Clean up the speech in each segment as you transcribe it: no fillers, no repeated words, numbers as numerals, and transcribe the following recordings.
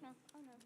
no. Oh no.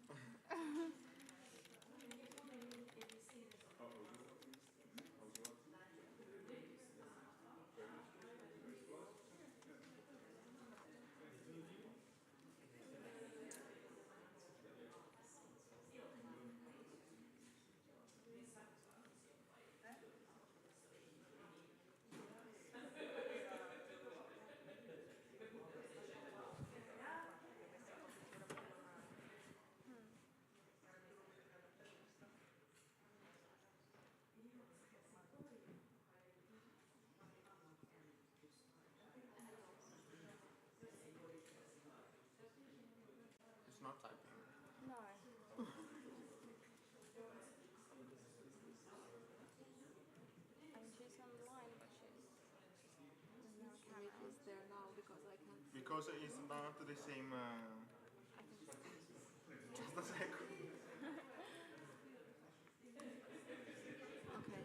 It's not typing. No. I'm choosing on the line, but she's no camera. Is there now because I can't. Because it's not the same. Just a second. Okay.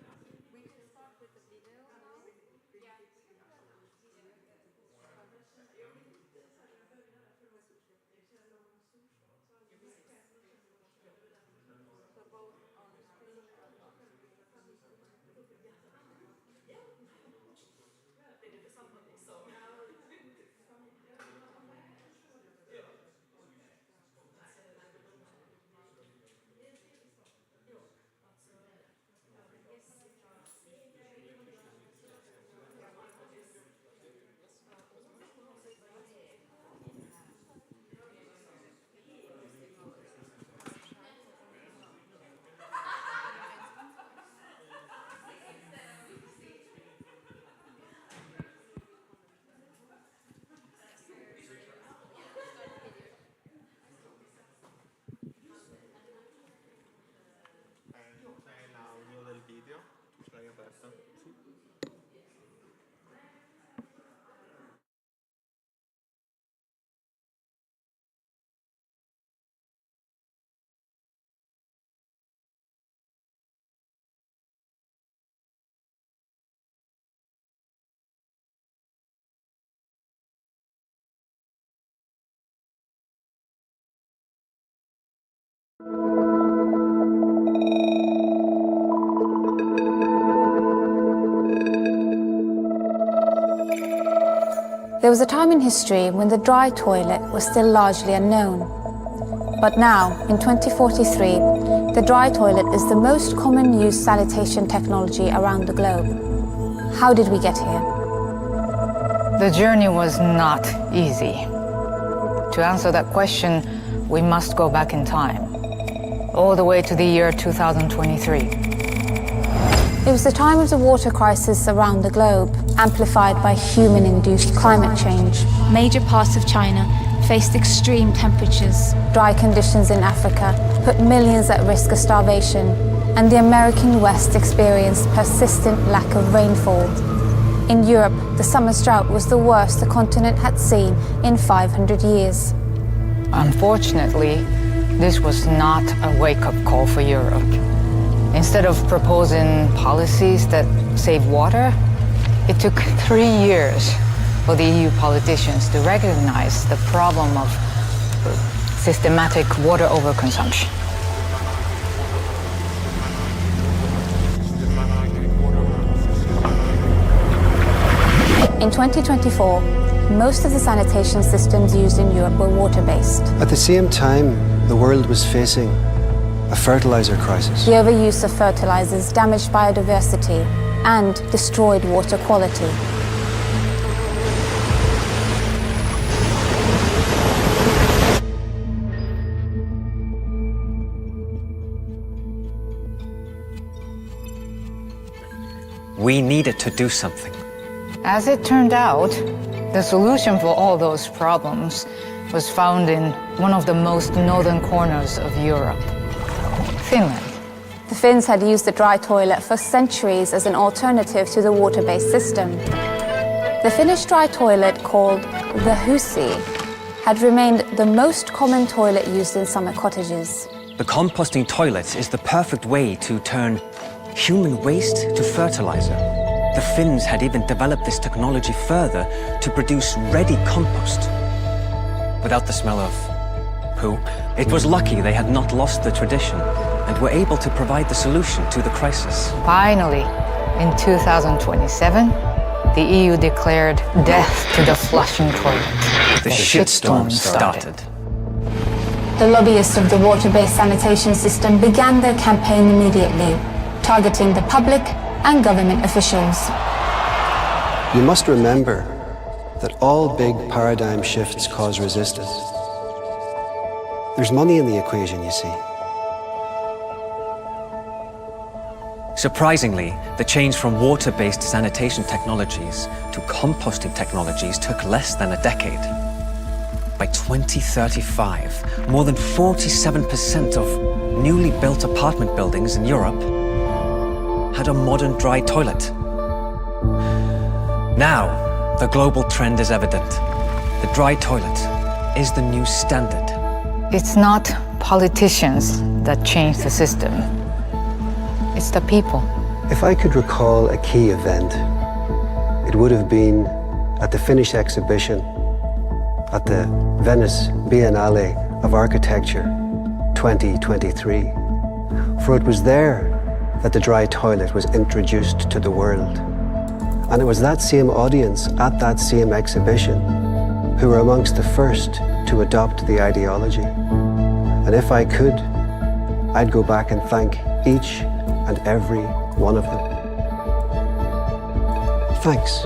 We should start with the video. So both on screen. C'è l'audio del video, tu ce l'hai aperto? Sì. There was a time in history when the dry toilet was still largely unknown. But now, in 2043, the dry toilet is the most common used sanitation technology around the globe. How did we get here? The journey was not easy. To answer that question, we must go back in time, all the way to the year 2023. It was the time of the water crisis around the globe, amplified by human-induced climate change. Major parts of China faced extreme temperatures. Dry conditions in Africa put millions at risk of starvation, and the American West experienced persistent lack of rainfall. In Europe, the summer's drought was the worst the continent had seen in 500 years. Unfortunately, this was not a wake-up call for Europe. Instead of proposing policies that save water, it took 3 years for the EU politicians to recognize the problem of systematic water overconsumption. In 2024, most of the sanitation systems used in Europe were water-based. At the same time, the world was facing a fertilizer crisis. The overuse of fertilizers damaged biodiversity and destroyed water quality. We needed to do something. As it turned out, the solution for all those problems was found in one of the most northern corners of Europe, Finland. The Finns had used the dry toilet for centuries as an alternative to the water-based system. The Finnish dry toilet, called the Huussi, had remained the most common toilet used in summer cottages. The composting toilet is the perfect way to turn human waste to fertilizer. The Finns had even developed this technology further to produce ready compost without the smell of poop It was lucky they had not lost the tradition and were able to provide the solution to the crisis. Finally, in 2027, the EU declared death to the flushing toilet. The shitstorm started. The lobbyists of the water-based sanitation system began their campaign immediately, targeting the public and government officials. You must remember that all big paradigm shifts cause resistance. There's money in the equation, you see. Surprisingly, the change from water-based sanitation technologies to composting technologies took less than a decade. By 2035, more than 47% of newly built apartment buildings in Europe had a modern dry toilet. Now, the global trend is evident. The dry toilet is the new standard. It's not politicians that change the system. It's the people. If I could recall a key event, it would have been at the Finnish exhibition at the Venice Biennale of Architecture 2023. For it was there that the dry toilet was introduced to the world. And it was that same audience at that same exhibition who were amongst the first to adopt the ideology. And if I could, I'd go back and thank each and every one of them. Thanks.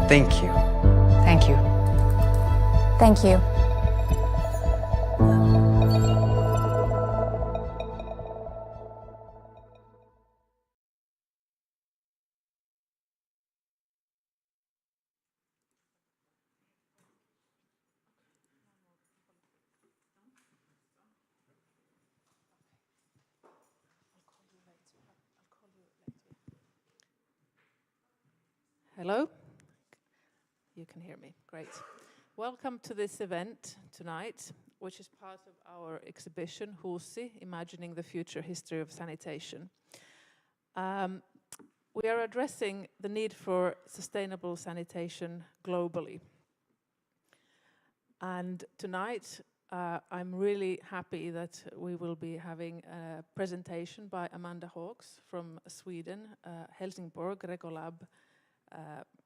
Thank you. Thank you. Thank you. Hello? You can hear me, great. Welcome to this event tonight, which is part of our exhibition, Huussi, Imagining the Future History of Sanitation. We are addressing the need for sustainable sanitation globally. And tonight, I'm really happy that we will be having a presentation by Amanda Hawks from Sweden, Helsingborg Recolab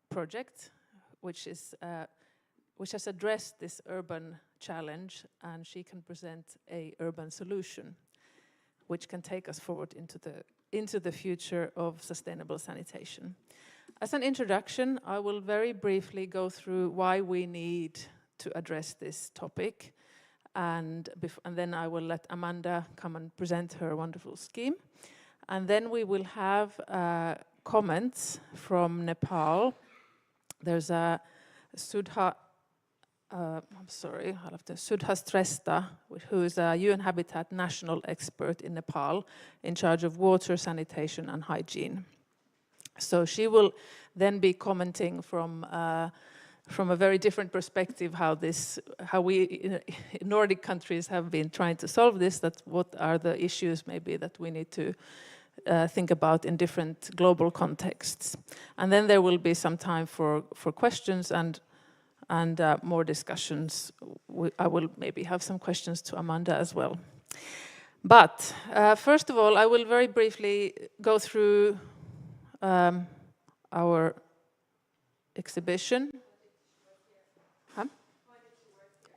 project, which has addressed this urban challenge, and she can present a urban solution which can take us forward into the future of sustainable sanitation. As an introduction, I will very briefly go through why we need to address this topic, and then I will let Amanda come and present her wonderful scheme, and then we will have comments from Nepal. There's a Sudha Srestha, who is a UN Habitat national expert in Nepal in charge of water, sanitation and hygiene. So she will then be commenting from a very different perspective how we in Nordic countries have been trying to solve this, that what are the issues maybe that we need to think about in different global contexts. And then there will be some time for questions and more discussions. I will maybe have some questions to Amanda as well. But first of all, I will very briefly go through our exhibition. Huh?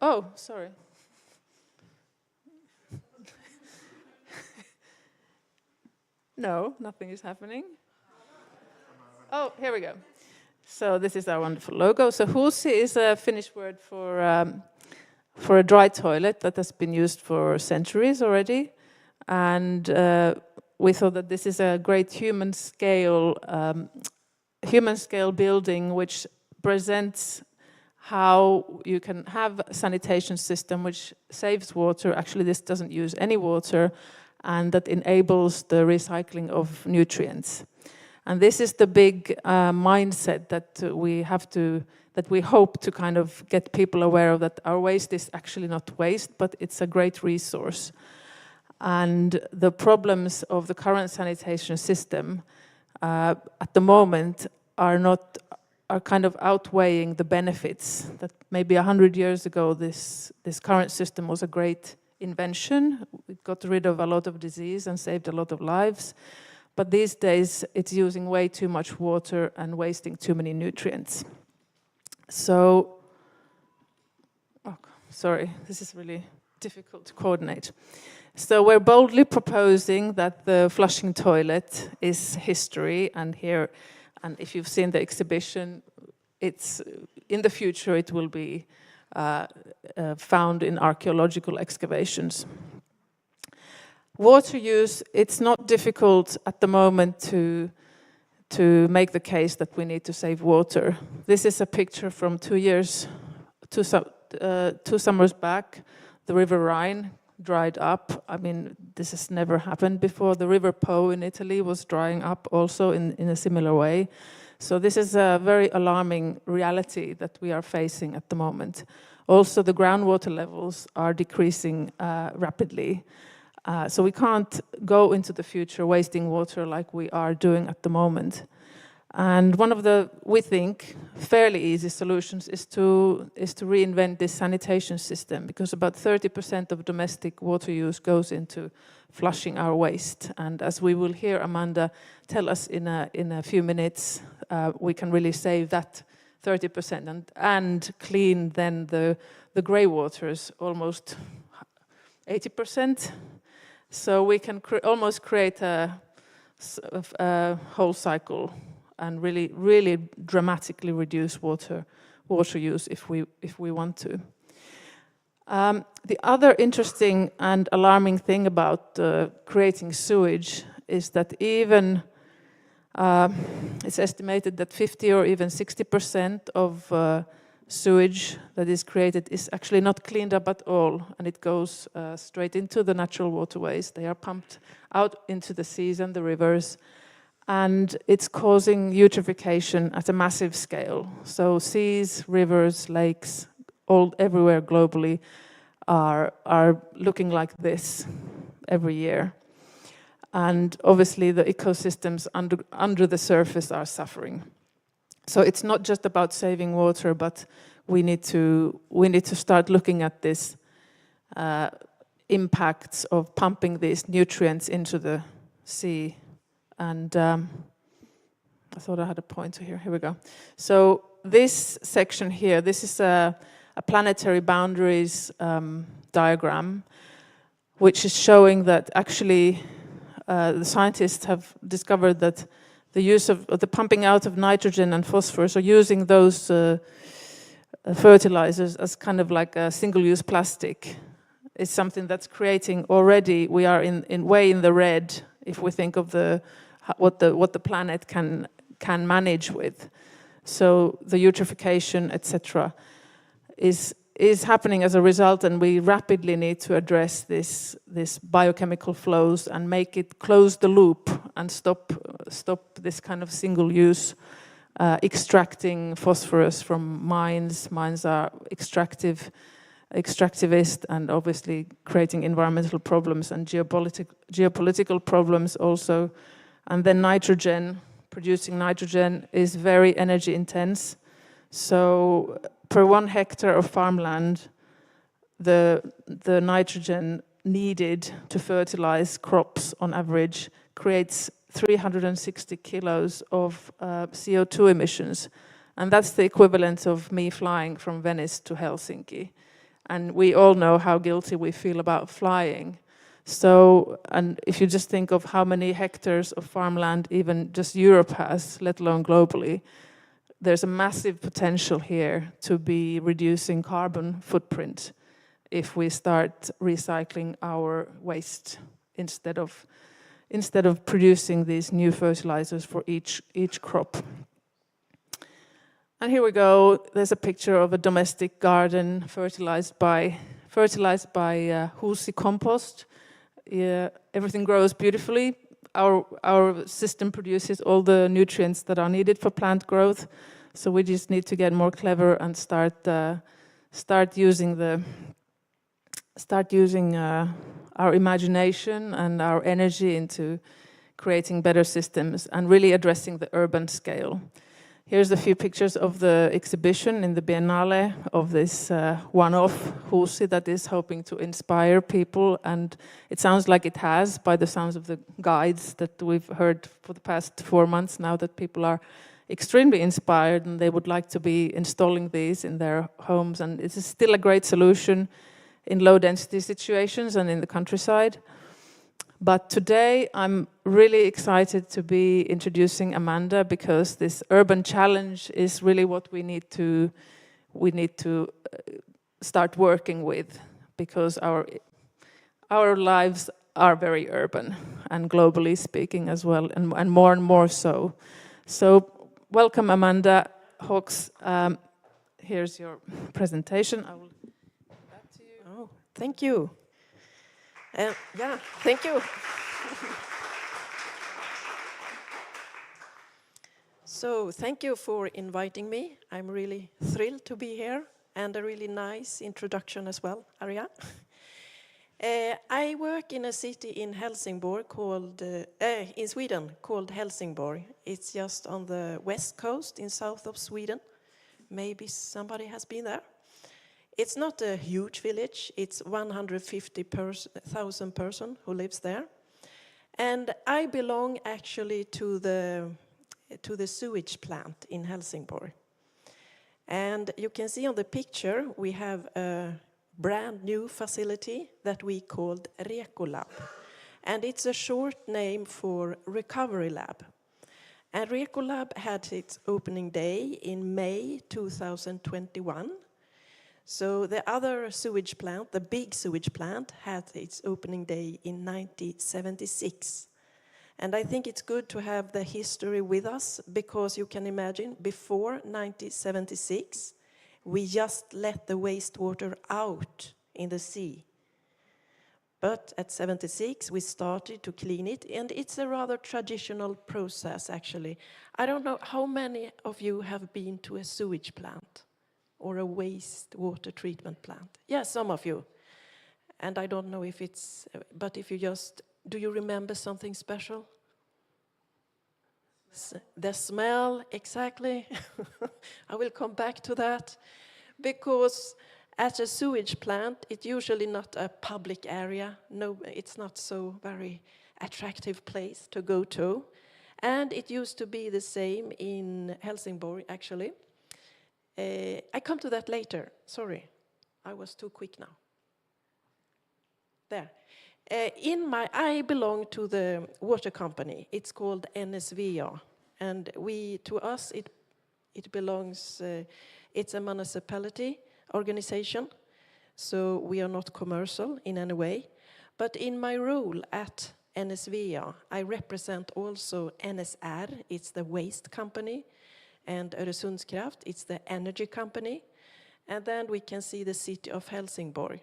Oh, sorry. No, nothing is happening. Oh, here we go. So this is our wonderful logo. So Huussi is a Finnish word for a dry toilet that has been used for centuries already. And we thought that this is a great human scale building which presents how you can have a sanitation system which saves water. Actually, this doesn't use any water, and that enables the recycling of nutrients. And this is the big mindset that we hope to kind of get people aware of, that our waste is actually not waste, but it's a great resource. And the problems of the current sanitation system at the moment are not are kind of outweighing the benefits. That maybe 100 years ago, this current system was a great invention. It got rid of a lot of disease and saved a lot of lives. But these days, it's using way too much water and wasting too many nutrients. So, oh, sorry, this is really difficult to coordinate. So we're boldly proposing that the flushing toilet is history, and here, and if you've seen the exhibition, it's in the future it will be found in archaeological excavations. Water use, it's not difficult at the moment to make the case that we need to save water. This is a picture from 2 summers back. The River Rhine dried up. I mean, this has never happened before. The River Po in Italy was drying up also in a similar way. So this is a very alarming reality that we are facing at the moment. Also, the groundwater levels are decreasing rapidly. So we can't go into the future wasting water like we are doing at the moment. And one of the, we think, fairly easy solutions is to reinvent this sanitation system, because about 30% of domestic water use goes into flushing our waste. And as we will hear Amanda tell us in a few minutes, we can really save that 30% and clean then the grey waters almost 80%. So we can almost create a whole cycle and really dramatically reduce water use if we want to. The other interesting and alarming thing about creating sewage is that even it's estimated that 50 or even 60% of sewage that is created is actually not cleaned up at all, and it goes straight into the natural waterways. They are pumped out into the seas and the rivers, and it's causing eutrophication at a massive scale. So seas, rivers, lakes, everywhere globally are looking like this every year. And obviously the ecosystems under the surface are suffering. So it's not just about saving water, but we need to start looking at this impacts of pumping these nutrients into the sea. And I thought I had a pointer here. Here we go. So this section here, this is a planetary boundaries diagram, which is showing that actually the scientists have discovered that the use of the pumping out of nitrogen and phosphorus, or using those fertilizers as kind of like a single-use plastic, is something that's creating already. We are way in the red if we think of what the planet can manage with. So the eutrophication, etc., is happening as a result, and we rapidly need to address this biochemical flows and make it close the loop and stop this kind of single-use extracting phosphorus from mines. Mines are extractivist and obviously creating environmental problems and geopolitical problems also. And then nitrogen, producing nitrogen is very energy intense. So per 1 hectare of farmland, the nitrogen needed to fertilize crops on average creates 360 kilos of CO2 emissions. And that's the equivalent of me flying from Venice to Helsinki. And we all know how guilty we feel about flying. So, and if you just think of how many hectares of farmland even just Europe has, let alone globally, there's a massive potential here to be reducing carbon footprint if we start recycling our waste instead of producing these new fertilizers for each crop. And here we go. There's a picture of a domestic garden fertilized by Huussi compost. Everything grows beautifully. Our system produces all the nutrients that are needed for plant growth. So we just need to get more clever and start using our imagination and our energy into creating better systems and really addressing the urban scale. Here's a few pictures of the exhibition in the Biennale of this one-off Huussi that is hoping to inspire people, and it sounds like it has by the sounds of the guides that we've heard for the past 4 months now, that people are extremely inspired and they would like to be installing these in their homes, and it is still a great solution in low-density situations and in the countryside. But today I'm really excited to be introducing Amanda, because this urban challenge is really what we need to start working with, because our lives are very urban, and globally speaking as well, and more so. So welcome, Amanda Hawks. Here's your presentation. I will give that to you. Oh, thank you. Yeah, thank you. So, thank you for inviting me. I'm really thrilled to be here, and a really nice introduction as well, Arja. I work in a city in Helsingborg in Sweden called Helsingborg. It's just on the west coast in south of Sweden. Maybe somebody has been there. It's not a huge village. It's 150,000 person who lives there. And I belong actually to the sewage plant in Helsingborg. And you can see on the picture, we have a brand new facility that we called Rekolab. And it's a short name for Recovery Lab. And Rekolab had its opening day in May 2021. So the other sewage plant, the big sewage plant, had its opening day in 1976. And I think it's good to have the history with us, because you can imagine, before 1976, we just let the wastewater out in the sea. But at 76, we started to clean it, and it's a rather traditional process, actually. I don't know how many of you have been to a sewage plant or a wastewater treatment plant. Yes, some of you. And I don't know if it's, but if you just, do you remember something special? The smell, exactly. I will come back to that. Because at a sewage plant, it's usually not a public area. No, it's not so very attractive place to go to. And it used to be the same in Helsingborg, actually. I come to that later. Sorry, I was too quick now. There. I belong to the water company. It's called NSVA. And to us, it belongs, it's a municipality organization. So we are not commercial in any way. But in my role at NSVA, I represent also NSR, it's the waste company, and Öresundskraft, it's the energy company. And then we can see the city of Helsingborg.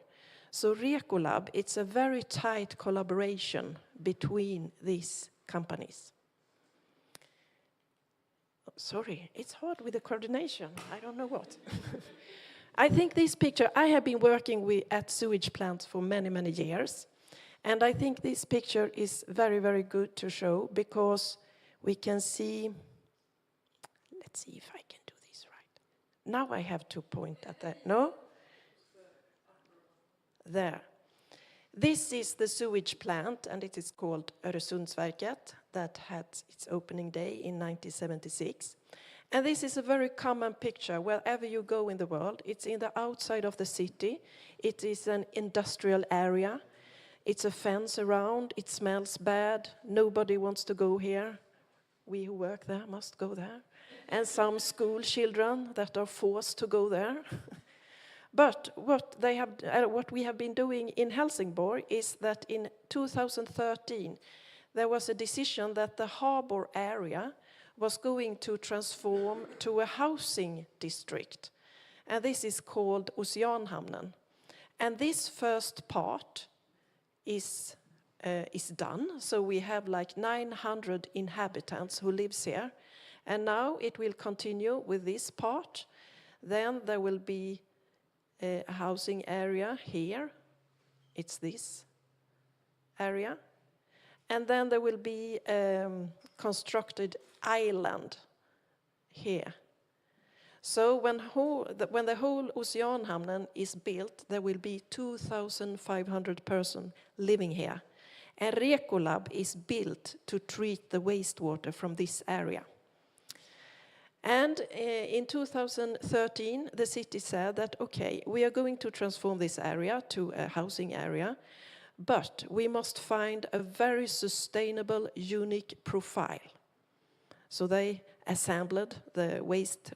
So Rekolab, it's a very tight collaboration between these companies. Sorry, it's hard with the coordination. I don't know what. I think this picture, I have been working at sewage plants for many, many years. And I think this picture is very, very good to show, because we can see, let's see if I can do this right. Now I have to point at that, no? There. This is the sewage plant, and it is called Öresundsverket, that had its opening day in 1976. And this is a very common picture wherever you go in the world. It's in the outside of the city. It is an industrial area. It's a fence around. It smells bad. Nobody wants to go here. We who work there must go there. And some school children that are forced to go there. But what we have been doing in Helsingborg is that in 2013, there was a decision that the harbor area was going to transform to a housing district. And this is called Oceanhamnen. And this first part is done. So we have like 900 inhabitants who lives here. And now it will continue with this part. Then there will be a housing area here. It's this area. And then there will be constructed island here. So when the whole Oceanhamnen is built, there will be 2,500 persons living here. And Rekolab is built to treat the wastewater from this area. And in 2013, the city said that, okay, we are going to transform this area to a housing area, but we must find a very sustainable, unique profile. So they assembled the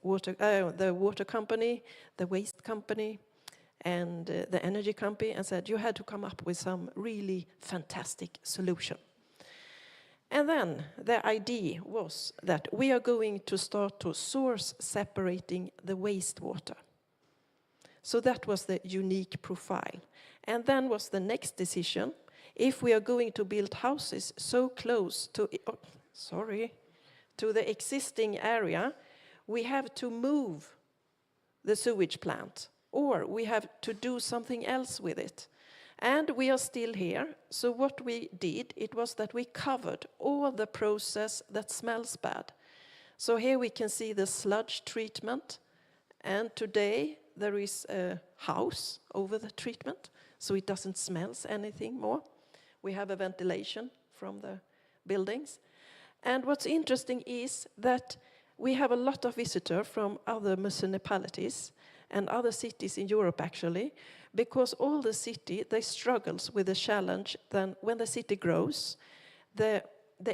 water company, the waste company, and the energy company, and said you had to come up with some really fantastic solution. And then the idea was that we are going to start to source separating the wastewater. So that was the unique profile. And then was the next decision, if we are going to build houses so close to, to the existing area, we have to move the sewage plant, or we have to do something else with it. And we are still here, so what we did, it was that we covered all the process that smells bad. So here we can see the sludge treatment, and today there is a house over the treatment, so it doesn't smell anything more. We have a ventilation from the buildings. And what's interesting is that we have a lot of visitors from other municipalities and other cities in Europe actually, because all the city, they struggles with the challenge that when the city grows, the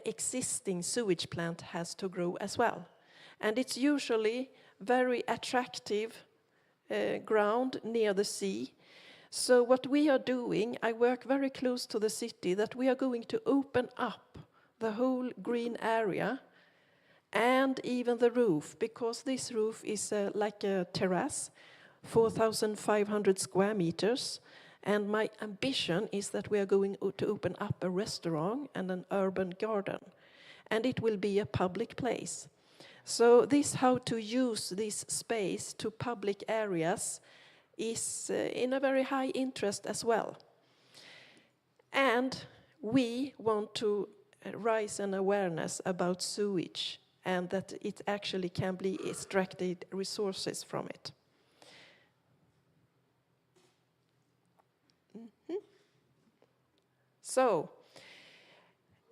existing sewage plant has to grow as well. And it's usually very attractive ground near the sea. So what we are doing, I work very close to the city, that we are going to open up the whole green area and even the roof, because this roof is like a terrace, 4,500 square meters, and my ambition is that we are going to open up a restaurant and an urban garden, and it will be a public place. So this, how to use this space to public areas, is in a very high interest as well. And we want to raise an awareness about sewage and that it actually can be extracted resources from it. So,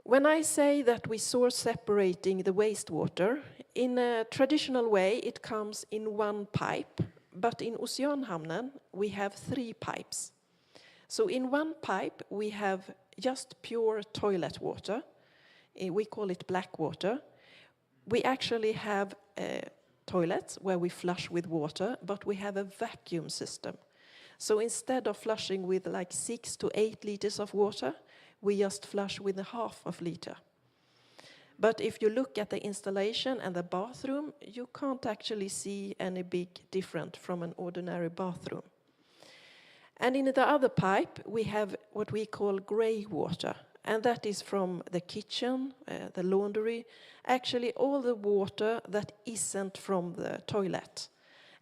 when I say that we source separating the wastewater, in a traditional way it comes in one pipe, but in Oceanhamnen we have 3 pipes. So in one pipe we have just pure toilet water, we call it black water. We actually have toilets where we flush with water, but we have a vacuum system. So instead of flushing with like 6 to 8 liters of water, we just flush with 1/2 liter. But if you look at the installation and the bathroom, you can't actually see any big difference from an ordinary bathroom. And in the other pipe, we have what we call grey water. And that is from the kitchen, the laundry, actually all the water that isn't from the toilet.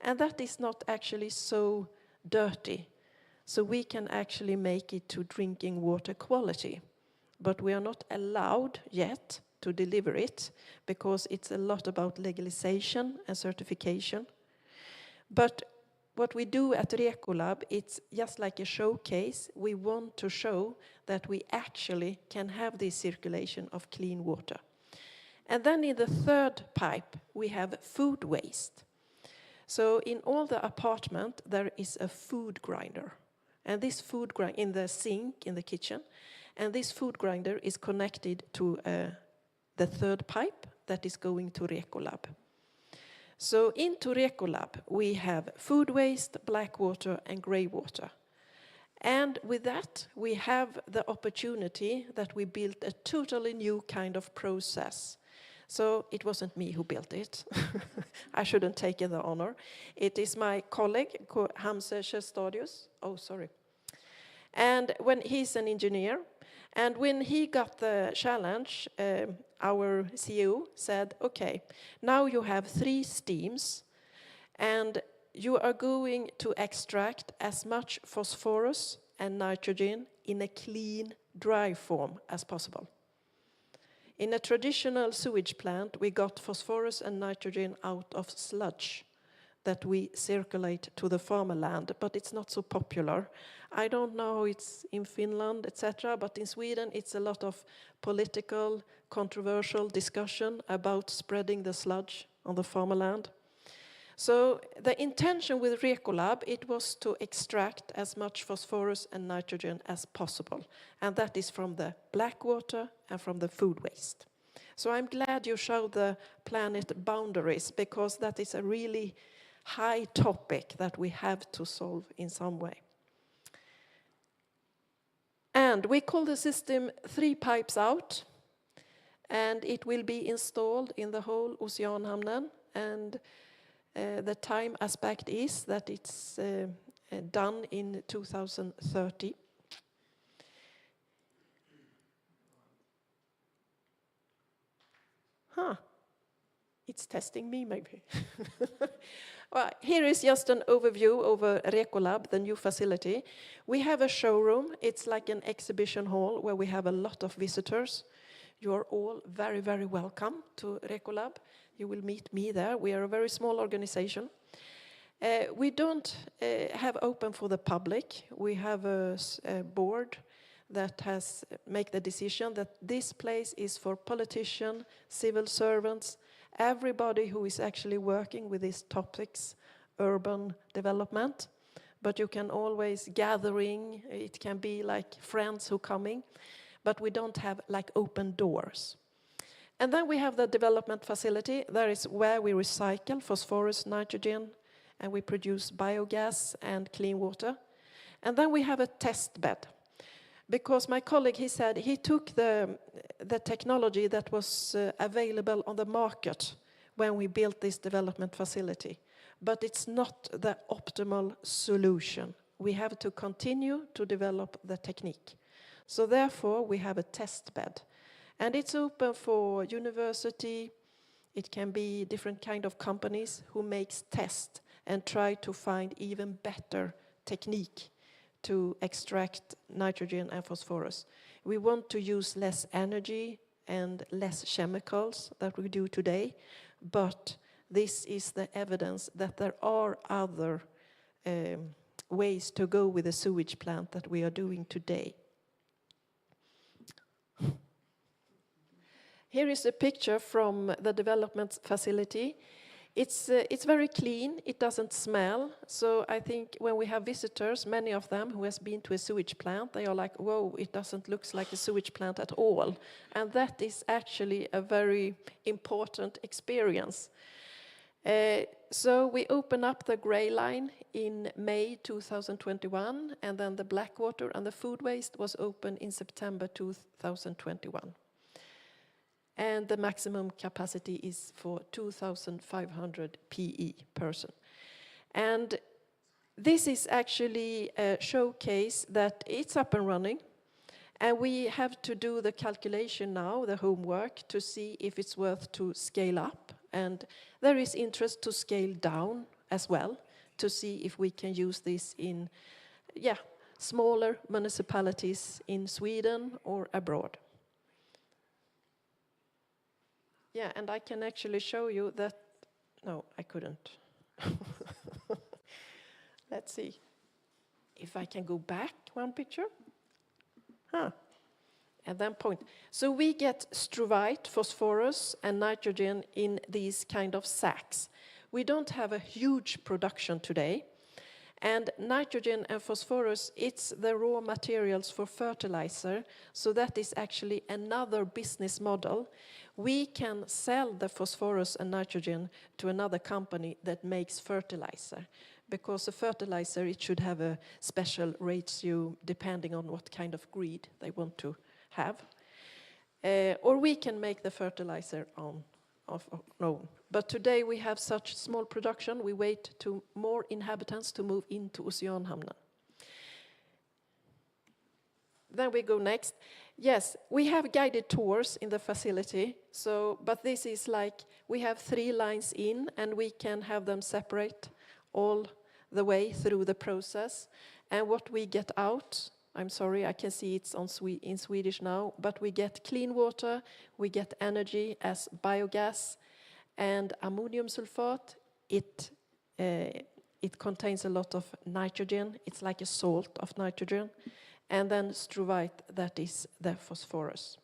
And that is not actually so dirty. So we can actually make it to drinking water quality. But we are not allowed yet to deliver it, because it's a lot about legalization and certification. But what we do at Rekolab, it's just like a showcase. We want to show that we actually can have this circulation of clean water. And then in the 3rd pipe, we have food waste. So in all the apartment, there is a food grinder. And this food grinder in the sink, in the kitchen, and this food grinder is connected to the 3rd pipe that is going to Rekolab. So into Rekolab, we have food waste, black water, and grey water. And with that, we have the opportunity that we built a totally new kind of process. So it wasn't me who built it. I shouldn't take the honor. It is my colleague, Hamse Shestadius. Oh, sorry. And when he's an engineer, and when he got the challenge, our CEO said, okay, now you have 3 steams, and you are going to extract as much phosphorus and nitrogen in a clean, dry form as possible. In a traditional sewage plant, we got phosphorus and nitrogen out of sludge that we circulate to the farmland, but it's not so popular. I don't know how it's in Finland, etc., but in Sweden it's a lot of political, controversial discussion about spreading the sludge on the farmland. So the intention with Recolab, it was to extract as much phosphorus and nitrogen as possible, and that is from the black water and from the food waste. So I'm glad you showed the planet boundaries, because that is a really high topic that we have to solve in some way. And we call the system 3 pipes out, and it will be installed in the whole Oceanhamnen, and the time aspect is that it's done in 2030. It's testing me, maybe. Well, here is just an overview over Recolab, the new facility. We have a showroom. It's like an exhibition hall where we have a lot of visitors. You are all very, very welcome to Recolab. You will meet me there. We are a very small organization. We don't have open for the public. We have a board that has made the decision that this place is for politicians, civil servants, everybody who is actually working with these topics, urban development. But you can always gathering, it can be like friends who coming, but we don't have like open doors. And then we have the development facility. That is where we recycle phosphorus, nitrogen, and we produce biogas and clean water. And then we have a test bed. Because my colleague, he said, he took the technology that was available on the market when we built this development facility. But it's not the optimal solution. We have to continue to develop the technique. So therefore, we have a test bed. And it's open for university. It can be different kind of companies who makes tests and try to find even better technique to extract nitrogen and phosphorus. We want to use less energy and less chemicals that we do today, but this is the evidence that there are other ways to go with the sewage plant that we are doing today. Here is a picture from the development facility. It's very clean, it doesn't smell, so I think when we have visitors, many of them who has been to a sewage plant, they are like, whoa, it doesn't look like a sewage plant at all. And that is actually a very important experience. So we open up the grey line in May 2021, and then the black water and the food waste was open in September 2021. And the maximum capacity is for 2,500 PE person. And this is actually a showcase that it's up and running, and we have to do the calculation now, the homework, to see if it's worth to scale up, and there is interest to scale down as well, to see if we can use this in smaller municipalities in Sweden or abroad. Yeah, and I can actually show you that. No, I couldn't. Let's see if I can go back one picture. And then point. So we get struvite, phosphorus, and nitrogen in these kind of sacks. We don't have a huge production today. And nitrogen and phosphorus, it's the raw materials for fertilizer. So that is actually another business model. We can sell the phosphorus and nitrogen to another company that makes fertilizer. Because a fertilizer, it should have a special ratio depending on what kind of grade they want to have. Or we can make the fertilizer on own. But today we have such small production, we wait to more inhabitants to move into Oceanhamnen. Then we go next. Yes, we have guided tours in the facility, but this is like, we have 3 lines in and we can have them separate all the way through the process. And what we get out I'm sorry, I can see it's on in Swedish now, but we get clean water, we get energy as biogas, and ammonium sulfate, it contains a lot of nitrogen. It's like a salt of nitrogen. And then struvite, that is the phosphorus.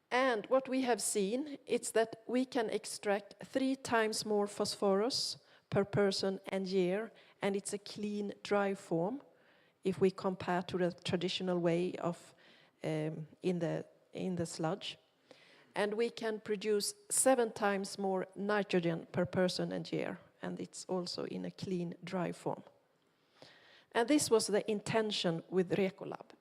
And what we have seen is that we can extract 3 times more phosphorus per person and year, and it's a clean, dry form if we compare to the traditional way of in the sludge. And we can produce 7 times more nitrogen per person and year, and it's also in a clean, dry form. And this was the intention with Recolab.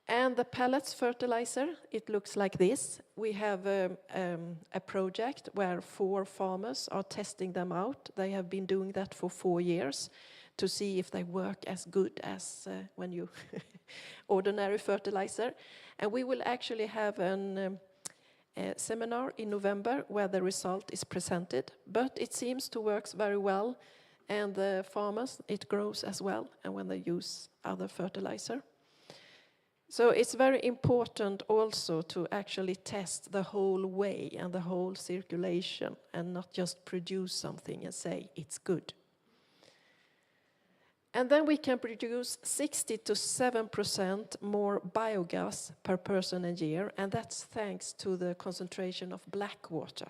And the pellets fertilizer, it looks like this. We have a project where 4 farmers are testing them out. They have been doing that for 4 years to see if they work as good as when you ordinary fertilizer. And we will actually have a seminar in November where the result is presented. But it seems to work very well, and the farmers, it grows as well, and when they use other fertilizer. So it's very important also to actually test the whole way and the whole circulation, and not just produce something and say it's good. And then we can produce 60 to 7% more biogas per person and year, and that's thanks to the concentration of black water.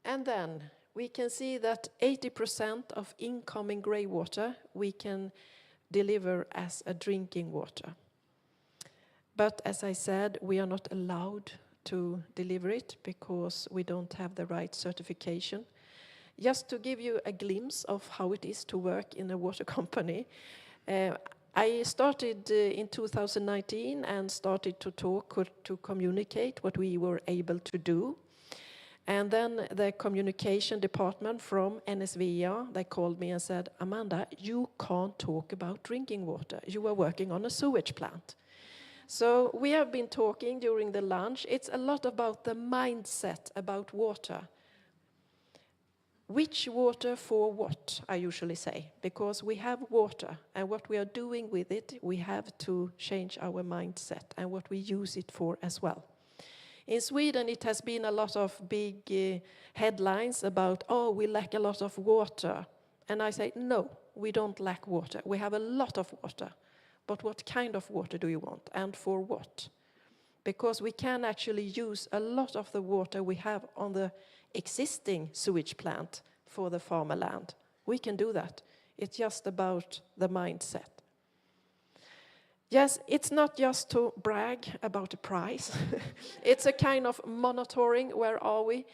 And then we can see that 80% of incoming grey water we can deliver as a drinking water. But as I said, we are not allowed to deliver it because we don't have the right certification. Just to give you a glimpse of how it is to work in a water company, I started in 2019 and started to talk, to communicate what we were able to do. And then the communication department from NSVA, they called me and said, Amanda, you can't talk about drinking water. You are working on a sewage plant. So we have been talking during the lunch. It's a lot about the mindset about water. Which water for what, I usually say, because we have water, and what we are doing with it, we have to change our mindset and what we use it for as well. In Sweden, it has been a lot of big headlines about, oh, we lack a lot of water. And I say, no, we don't lack water. We have a lot of water. But what kind of water do you want, and for what? Because we can actually use a lot of the water we have on the existing sewage plant for the farmer land. We can do that. It's just about the mindset. Yes, it's not just to brag about the price. It's a kind of monitoring. Where are we?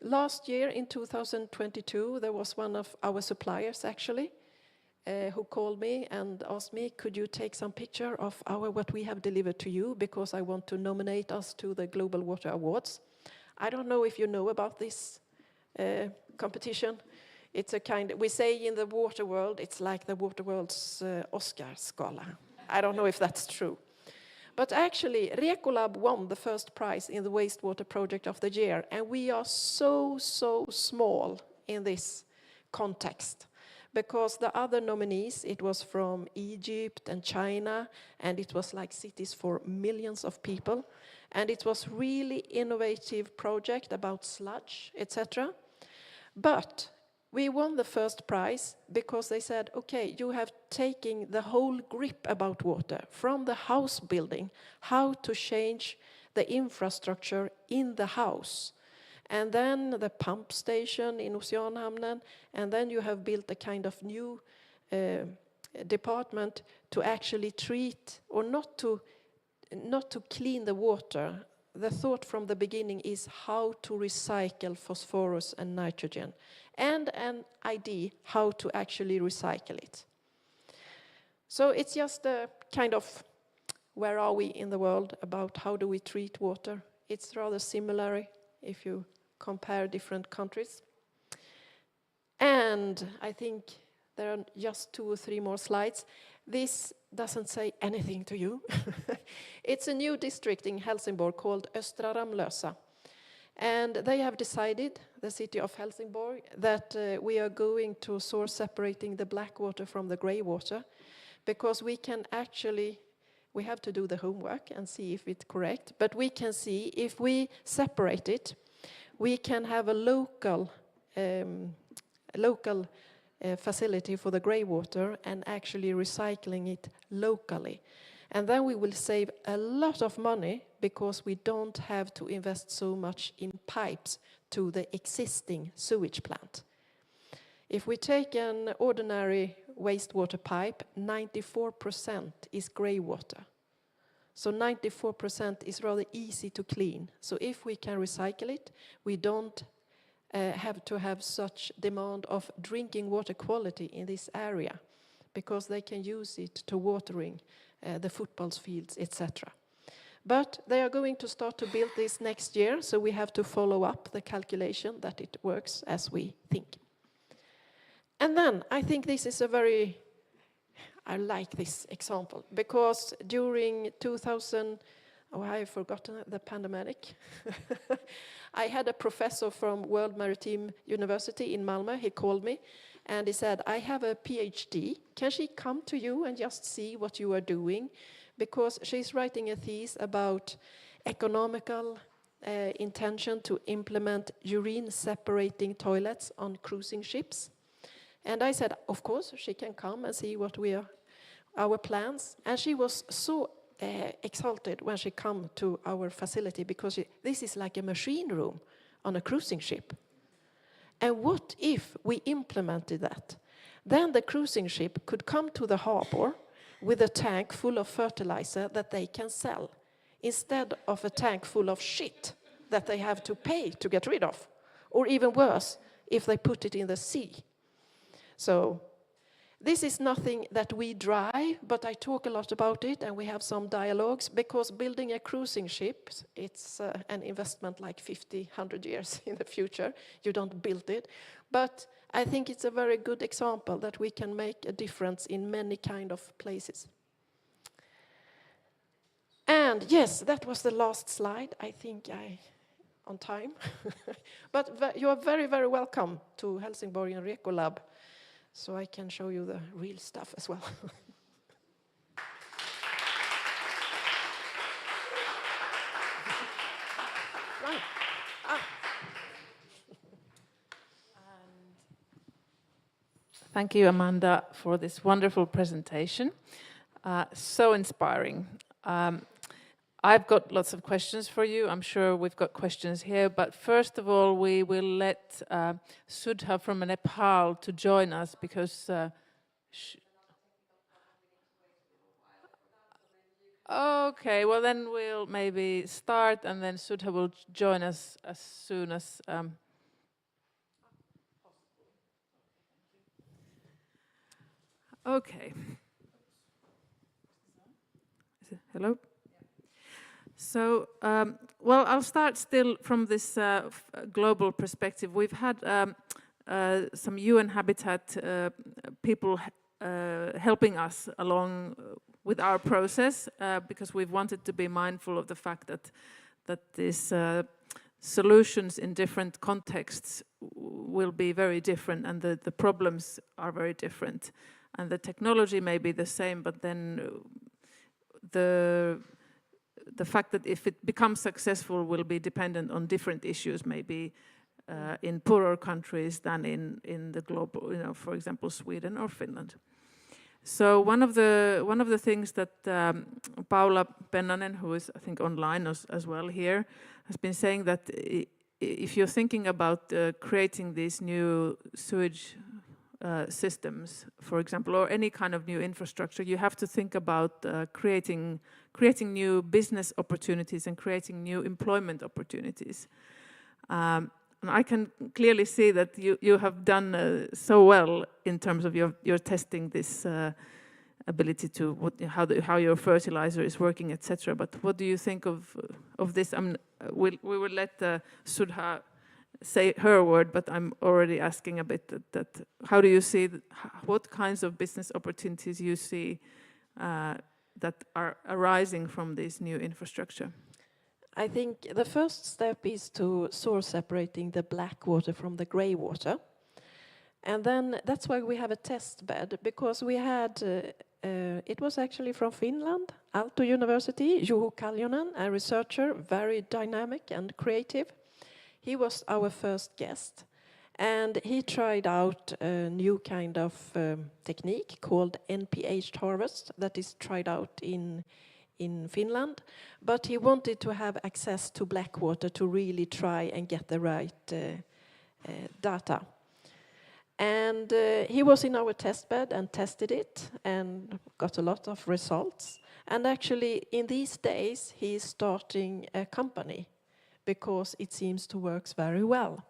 Last year, in 2022, there was one of our suppliers, actually, who called me and asked me, could you take some picture of what we have delivered to you, because I want to nominate us to the Global Water Awards. I don't know if you know about this competition. It's a kind of, we say in the water world, it's like the water world's Oscar Scala. I don't know if that's true. But actually, Recolab won the first prize in the wastewater project of the year, and we are so small in this context. Because the other nominees, it was from Egypt and China, and it was like cities for millions of people. And it was really innovative project about sludge, etc. But we won the first prize because they said, okay, you have taken the whole grip about water, from the house building, how to change the infrastructure in the house. And then the pump station in Oceanhamnen, and then you have built a kind of new department to actually treat, or not to clean the water. The thought from the beginning is how to recycle phosphorus and nitrogen, and an idea how to actually recycle it. So it's just a kind of, where are we in the world about how do we treat water? It's rather similar if you compare different countries. And I think there are just 2 or 3 more slides. This doesn't say anything to you. It's a new district in Helsingborg called Östra Ramlösa. And they have decided, the city of Helsingborg, that we are going to source separating the black water from the grey water, because we can actually, we have to do the homework and see if it's correct, but we can see if we separate it, we can have a local facility for the grey water and actually recycling it locally. And then we will save a lot of money because we don't have to invest so much in pipes to the existing sewage plant. If we take an ordinary wastewater pipe, 94% is grey water. So 94% is rather easy to clean. So if we can recycle it, we don't have to have such demand of drinking water quality in this area, because they can use it to watering the football fields, etc. But they are going to start to build this next year, so we have to follow up the calculation that it works as we think. And then I think this is a very, I like this example, because during 2000, oh, I've forgotten the pandemic. I had a professor from World Maritime University in Malmö. He called me and he said, I have a PhD. Can she come to you and just see what you are doing? Because she's writing a thesis about economical intention to implement urine separating toilets on cruising ships. And I said, of course, she can come and see what we are, our plans. And she was so exalted when she come to our facility, because this is like a machine room on a cruising ship. And what if we implemented that? Then the cruising ship could come to the harbor with a tank full of fertilizer that they can sell, instead of a tank full of shit that they have to pay to get rid of. Or even worse, if they put it in the sea. So this is nothing that we drive, but I talk a lot about it, and we have some dialogues, because building a cruising ship, it's an investment like 50, 100 years in the future. You don't build it. But I think it's a very good example that we can make a difference in many kind of places. And yes, that was the last slide. I think on time. But you are very, very welcome to Helsingborg and Recolab. So I can show you the real stuff as well. Right. Thank you, Amanda, for this wonderful presentation. So inspiring. I've got lots of questions for you. I'm sure we've got questions here. But first of all, we will let Sudha from Nepal to join us, because... Okay, well then we'll maybe start, and then Sudha will join us as soon as... Okay. Hello? So, well, I'll start still from this global perspective. We've had some UN Habitat people helping us along with our process, because we've wanted to be mindful of the fact that these solutions in different contexts will be very different, and the problems are very different. And the technology may be the same, but then the fact that if it becomes successful will be dependent on different issues, maybe in poorer countries than in the global, for example, Sweden or Finland. So one of the things that Paula Pennanen, who is I think online as well here, has been saying, that if you're thinking about creating these new sewage systems, for example, or any kind of new infrastructure, you have to think about creating new business opportunities and creating new employment opportunities. And I can clearly see that you have done so well in terms of your testing this ability to how your fertilizer is working, etc. But what do you think of this? We will let Sudha say her word, but I'm already asking a bit that how do you see, what kinds of business opportunities you see that are arising from this new infrastructure? I think the first step is to source separating the black water from the grey water. And then that's why we have a test bed, because we had, it was actually from Finland, Aalto University, Juho Kaljonen, a researcher, very dynamic and creative. He was our first guest, and he tried out a new kind of technique called NPH harvest that is tried out in Finland, but he wanted to have access to black water to really try and get the right data. And he was in our test bed and tested it and got a lot of results. And actually, in these days, he is starting a company because it seems to work very well.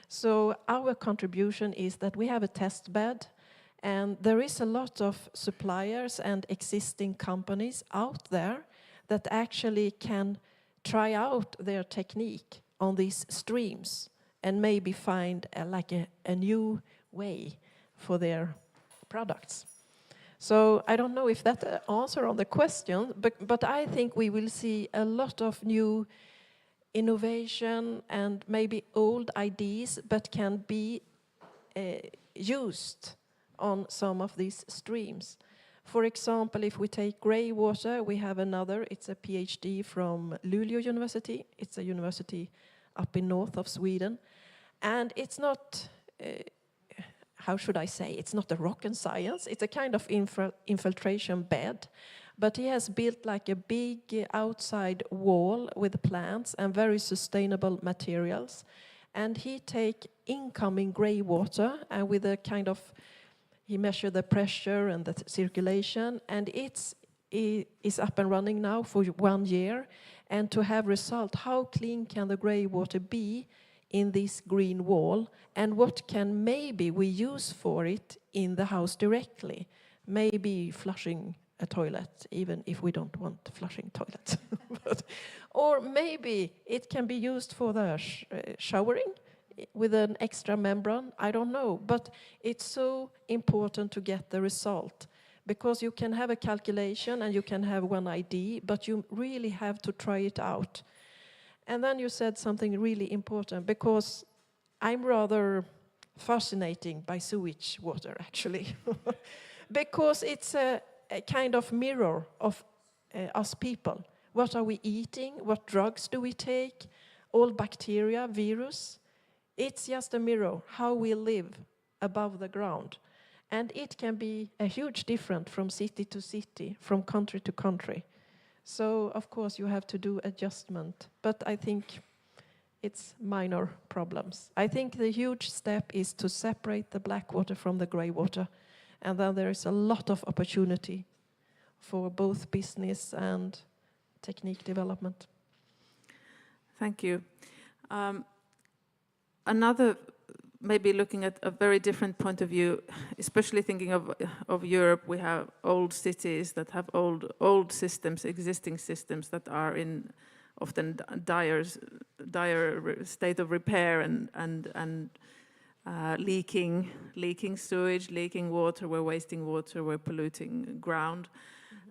So our contribution is that we have a test bed, and there is a lot of suppliers and existing companies out there that actually can try out their technique on these streams and maybe find a new way for their products. So I don't know if that answer on the question, but I think we will see a lot of new innovation and maybe old ideas, but can be used on some of these streams. For example, if we take grey water, we have another, it's a PhD from Luleå University. It's a university up in north of Sweden. And it's not, how should I say, it's not a rocket science. It's a kind of infiltration bed. But he has built like a big outside wall with plants and very sustainable materials. And he take incoming grey water and with a kind of, he measured the pressure and the circulation, and it is up and running now for 1 year. And to have result, how clean can the grey water be in this green wall, and what can maybe we use for it in the house directly? Maybe flushing a toilet, even if we don't want flushing toilets. Or maybe it can be used for the showering with an extra membrane, I don't know. But it's so important to get the result, because you can have a calculation and you can have one idea, but you really have to try it out. And then you said something really important, because I'm rather fascinated by sewage water, actually. Because it's a kind of mirror of us people. What are we eating? What drugs do we take? All bacteria, virus. It's just a mirror, how we live above the ground. And it can be a huge difference from city to city, from country to country. So, of course, you have to do adjustment. But I think it's minor problems. I think the huge step is to separate the black water from the grey water. And then there is a lot of opportunity for both business and technique development. Thank you. Another, maybe looking at a very different point of view, especially thinking of Europe, we have old cities that have old systems, existing systems that are in often dire state of repair and leaking sewage, leaking water, we're wasting water, we're polluting ground.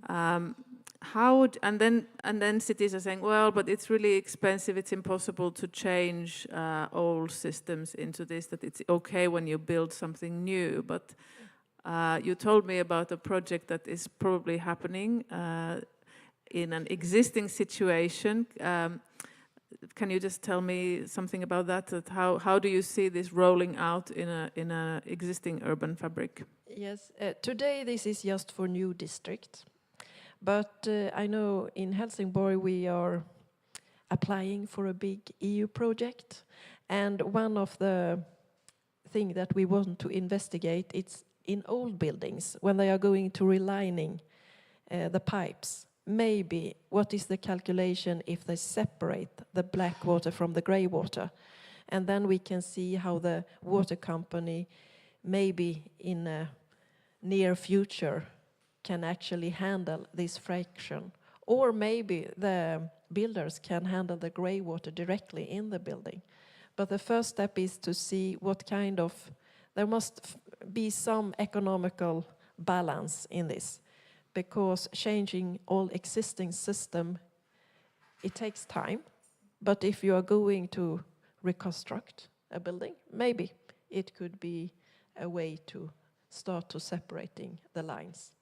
And then cities are saying, well, but it's really expensive, it's impossible to change old systems into this, that it's okay when you build something new. But you told me about a project that is probably happening in an existing situation. Can you just tell me something about that? How do you see this rolling out in a existing urban fabric? Yes, today this is just for new districts. But I know in Helsingborg we are applying for a big EU project. And one of the things that we want to investigate, it's in old buildings, when they are going to relining the pipes. Maybe what is the calculation if they separate the black water from the grey water? And then we can see how the water company, maybe in a near future, can actually handle this fraction. Or maybe the builders can handle the grey water directly in the building. But the first step is to see what kind of, there must be some economical balance in this, because changing all existing system, it takes time. But if you are going to reconstruct a building, maybe it could be a way to start to separating the lines.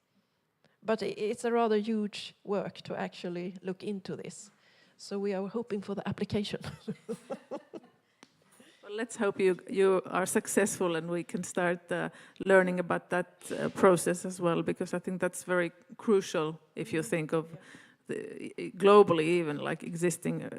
But it's a rather huge work to actually look into this. So we are hoping for the application. Well, let's hope you are successful and we can start learning about that process as well, because I think that's very crucial if you think of globally even like existing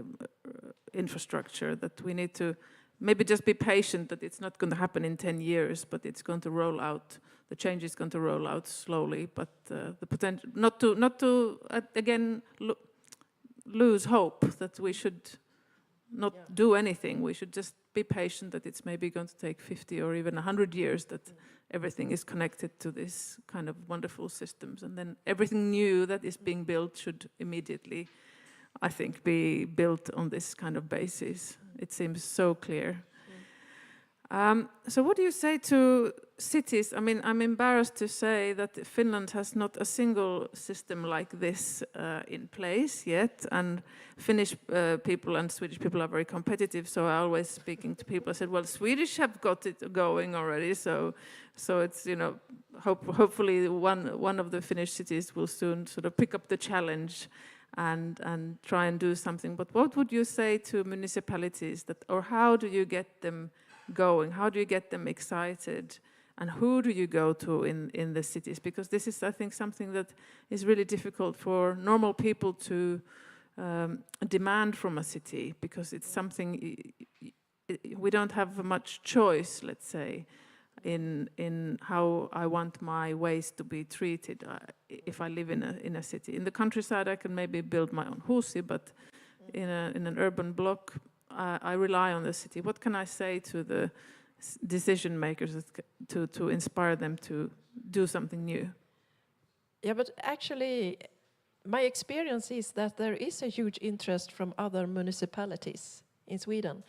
infrastructure, that we need to maybe just be patient, that it's not going to happen in 10 years, but it's going to roll out. The change is going to roll out slowly, but the potential not to again lose hope that we should not do anything. We should just be patient that it's maybe going to take 50 or even 100 years that everything is connected to this kind of wonderful systems, and then everything new that is being built should immediately, I think, be built on this kind of basis. It seems so clear. So what do you say to cities? I mean, I'm embarrassed to say that Finland has not a single system like this in place yet, and Finnish people and Swedish people are very competitive, so I always speaking to people, I said, well, Swedish have got it going already, so it's, you know, hopefully one of the Finnish cities will soon sort of pick up the challenge and try and do something. But what would you say to municipalities that, or how do you get them going? How do you get them excited? And who do you go to in the cities? Because this is, I think, something that is really difficult for normal people to demand from a city, because it's something we don't have much choice, let's say, in how I want my waste to be treated if I live in a city. In the countryside, I can maybe build my own Huussi, but in an urban block, I rely on the city. What can I say to the decision makers to inspire them to do something new? Yeah, but actually, my experience is that there is a huge interest from other municipalities in Sweden,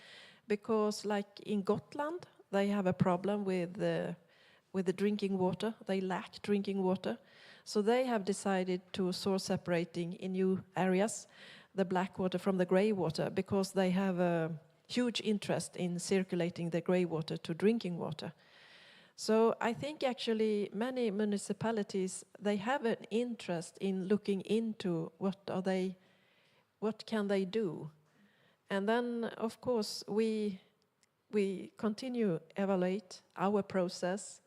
because like in Gotland, they have a problem with the drinking water. They lack drinking water. So they have decided to source separating in new areas the black water from the grey water, because they have a huge interest in circulating the grey water to drinking water. So I think actually many municipalities, they have an interest in looking into what can they do. And then of course we continue evaluate our process.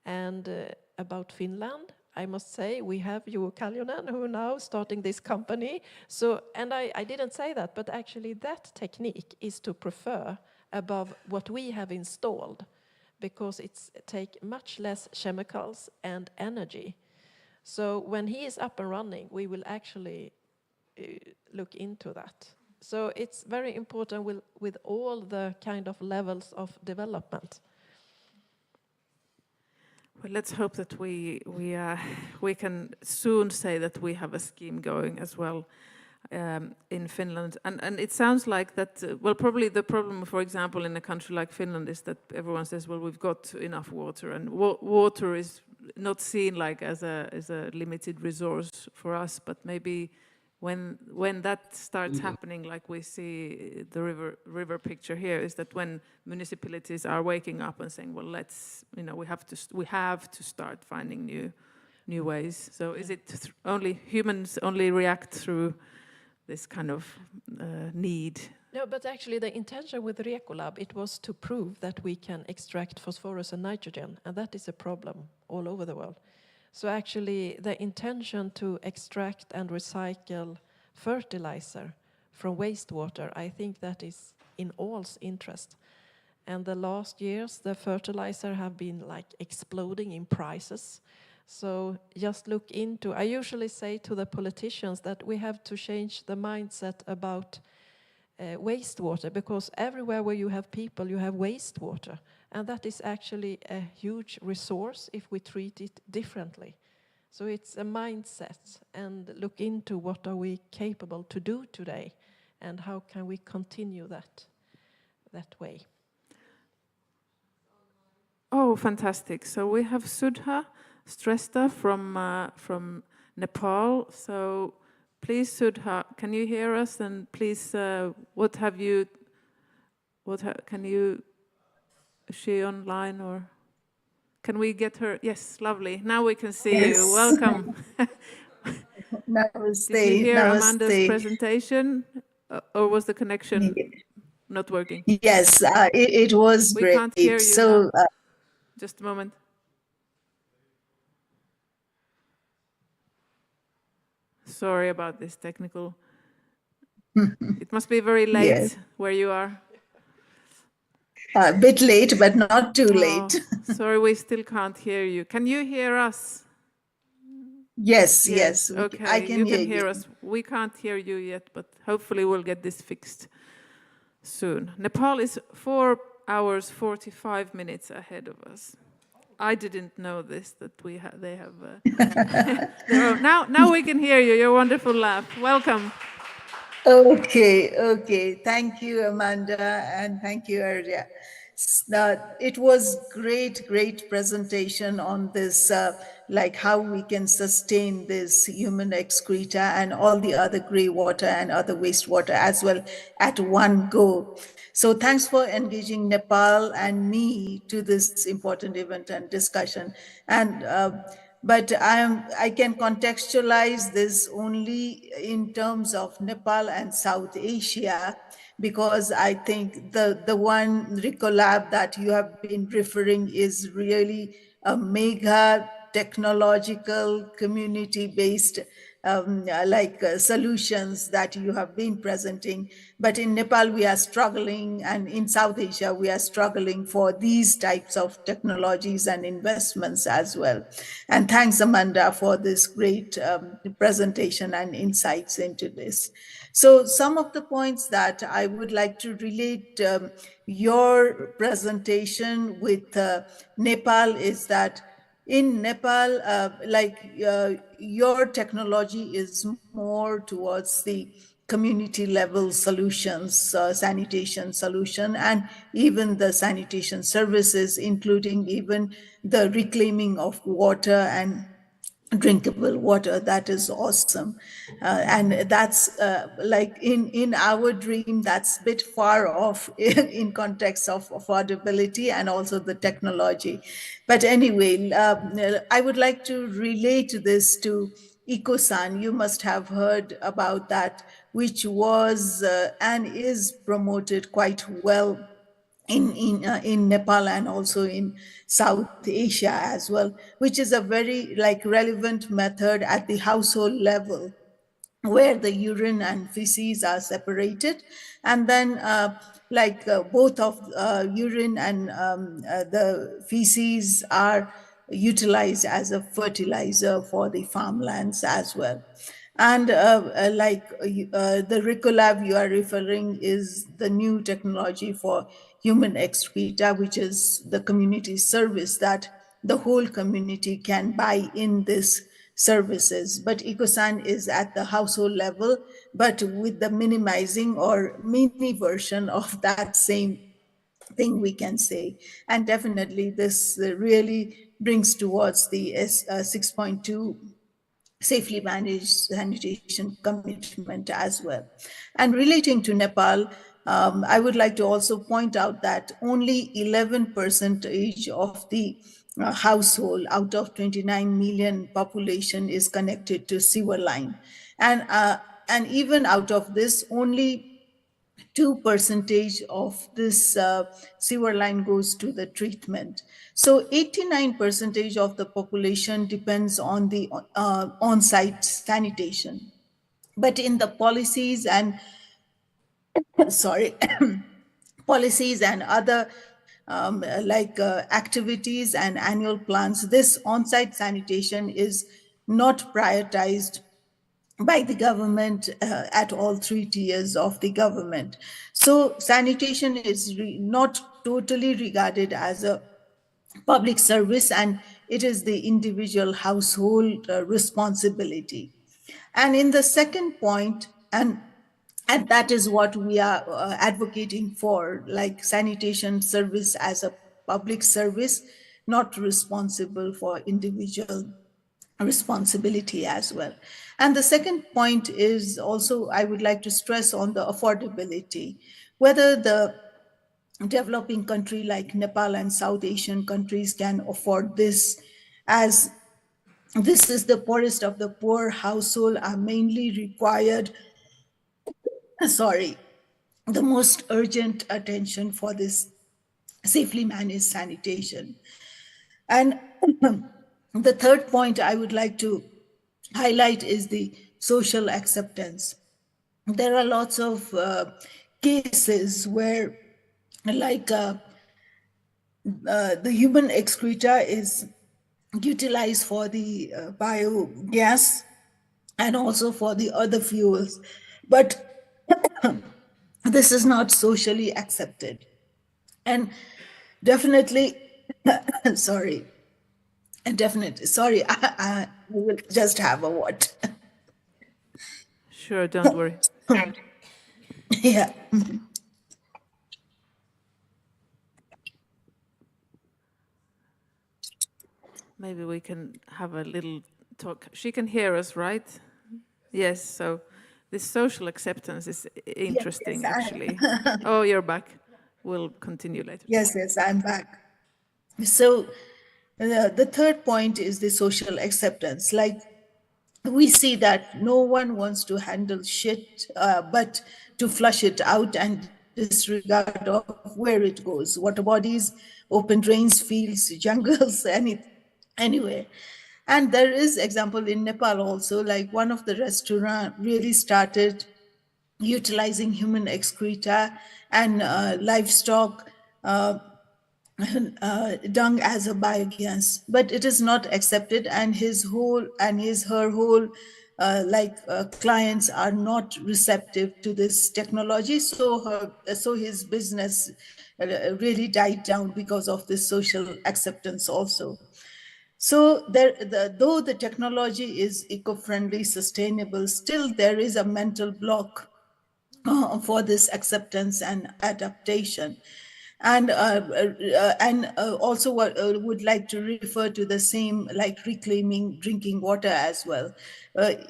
And about Finland, I must say we have Juho Kaljonen, who now starting this company. So, and I didn't say that, but actually that technique is to prefer above what we have installed, because it's take much less chemicals and energy. So when he is up and running, we will actually look into that. So it's very important with all the kind of levels of development. Well, let's hope that we can soon say that we have a scheme going as well in Finland. And it sounds like that, well, probably the problem, for example, in a country like Finland is that everyone says, well, we've got enough water, and water is not seen like as a limited resource for us, but maybe when that starts happening, like we see the river picture here, is that when municipalities are waking up and saying, well, let's, you know, we have to start finding new ways. So is it only humans only react through this kind of need? No, but actually the intention with Recolab, it was to prove that we can extract phosphorus and nitrogen, and that is a problem all over the world. So actually the intention to extract and recycle fertilizer from wastewater, I think that is in all's interest. And the last years, the fertilizer have been like exploding in prices. So just look into, I usually say to the politicians that we have to change the mindset about wastewater, because everywhere where you have people, you have wastewater. And that is actually a huge resource if we treat it differently. So it's a mindset, and look into what are we capable to do today, and how can we continue that way. Oh, fantastic. So we have Sudha Stresta from Nepal. So please, Sudha, can you hear us? And please, can you, is she online or can we get her? Yes, lovely. Now we can see you. Welcome. Namaste. Did you hear Namaste. Amanda's presentation or was the connection not working? Yes, it was We great. can't hear you so, now. Just a moment. Sorry about this technical. It must be very late yes. where you are. A bit late, but not too late. Sorry, we still can't hear you. Can you hear us? Yes. Okay, I can you hear can hear you. us. We can't hear you yet, but hopefully we'll get this fixed soon. Nepal is 4 hours 45 minutes ahead of us. I didn't know this, that they have. Now we can hear you. Your wonderful laugh. Welcome. Okay. Thank you, Amanda, and thank you, Arya. It was great presentation on this, like how we can sustain this human excreta and all the other grey water and other wastewater as well at one go. So thanks for engaging Nepal and me to this important event and discussion. And but I can contextualize this only in terms of Nepal and South Asia, because I think the one Ricolab that you have been referring is really a mega technological community-based solutions that you have been presenting. But in Nepal, we are struggling, and in South Asia, we are struggling for these types of technologies and investments as well. And thanks, Amanda, for this great presentation and insights into this. So some of the points that I would like to relate your presentation with Nepal is that in Nepal, your technology is more towards the community level solutions, sanitation solution, and even the sanitation services, including even the reclaiming of water and drinkable water. That is awesome. And that's like in our dream, that's a bit far off in context of affordability and also the technology. But anyway, I would like to relate this to Ecosan. You must have heard about that, which was and is promoted quite well in Nepal and also in South Asia as well, which is a very relevant method at the household level, where the urine and feces are separated, and then both of urine and the feces are utilized as a fertilizer for the farmlands as well. And the Ricolab you are referring is the new technology for human excreta, which is the community service that the whole community can buy in this services. But Ecosan is at the household level, but with the minimizing or mini version of that same thing, we can say. And definitely this really brings towards the 6.2 safely managed sanitation commitment as well. And relating to Nepal, I would like to also point out that only 11% of the household out of 29 million population is connected to sewer line. And even out of this, only 2% of this sewer line goes to the treatment. So 89% of the population depends on the on-site sanitation. But in the policies and policies and other activities and annual plans, this on-site sanitation is not prioritized by the government at all 3 tiers of the government. So sanitation is not totally regarded as a public service, and it is the individual household responsibility. And in the second point, and that is what we are advocating for, like sanitation service as a public service, not responsible for individual responsibility as well. And the second point is also, I would like to stress on the affordability, whether the developing country like Nepal and South Asian countries can afford this, as this is the poorest of the poor household are mainly required, sorry, the most urgent attention for this safely managed sanitation. And the third point I would like to highlight is the social acceptance. There are lots of cases where, like, the human excreta is utilized for the biogas and also for the other fuels, but this is not socially accepted. And definitely, sorry, and definitely, sorry, I will just have a what. Sure, don't worry. Yeah. Maybe we can have a little talk. She can hear us, right? Yes, so this social acceptance is interesting, yes, actually. Oh, you're back. We'll continue later. Yes, I'm back. So the third point is the social acceptance. Like, we see that no one wants to handle shit, but to flush it out and disregard of where it goes, water bodies, open drains, fields, jungles, anywhere. And there is example in Nepal also, like one of the restaurant really started utilizing human excreta and livestock dung as a biogas, but it is not accepted, and her whole clients are not receptive to this technology. So his business really died down because of this social acceptance also. So though the technology is eco-friendly, sustainable, still there is a mental block for this acceptance and adaptation. And also would like to refer to the same, like reclaiming drinking water as well.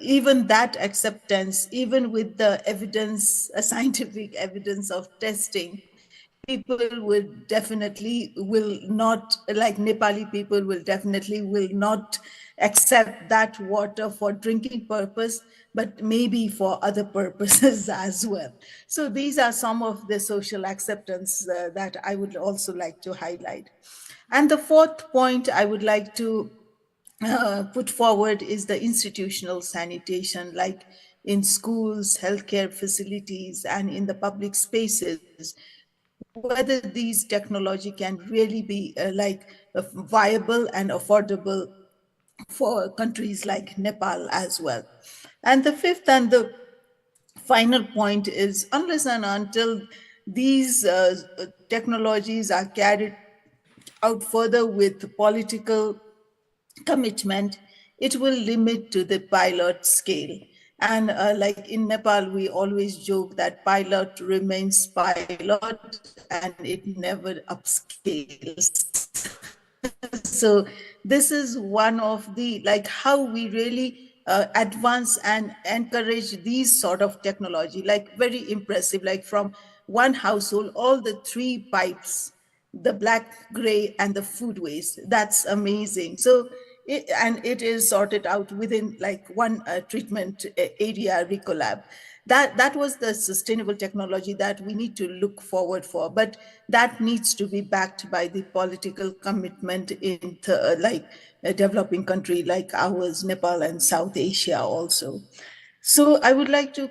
Even that acceptance, even with the evidence, scientific evidence of testing, people would definitely will not, like Nepali people will not accept that water for drinking purpose, but maybe for other purposes as well. So these are some of the social acceptance that I would also like to highlight. And the fourth point I would like to put forward is the institutional sanitation, like in schools, healthcare facilities, and in the public spaces, whether these technology can really be viable and affordable for countries like Nepal as well. And the fifth and the final point is, unless and until these technologies are carried out further with political commitment, it will limit to the pilot scale. And like in Nepal, we always joke that pilot remains pilot and it never upscales. So this is one of the, like, how we really advance and encourage these sort of technology, like very impressive, like from one household, all the three pipes, the black, gray, and the food waste. That's amazing. So it is sorted out within like one treatment area, Ricolab. That was the sustainable technology that we need to look forward for, but that needs to be backed by the political commitment in a developing country like ours, Nepal and South Asia also. So I would like to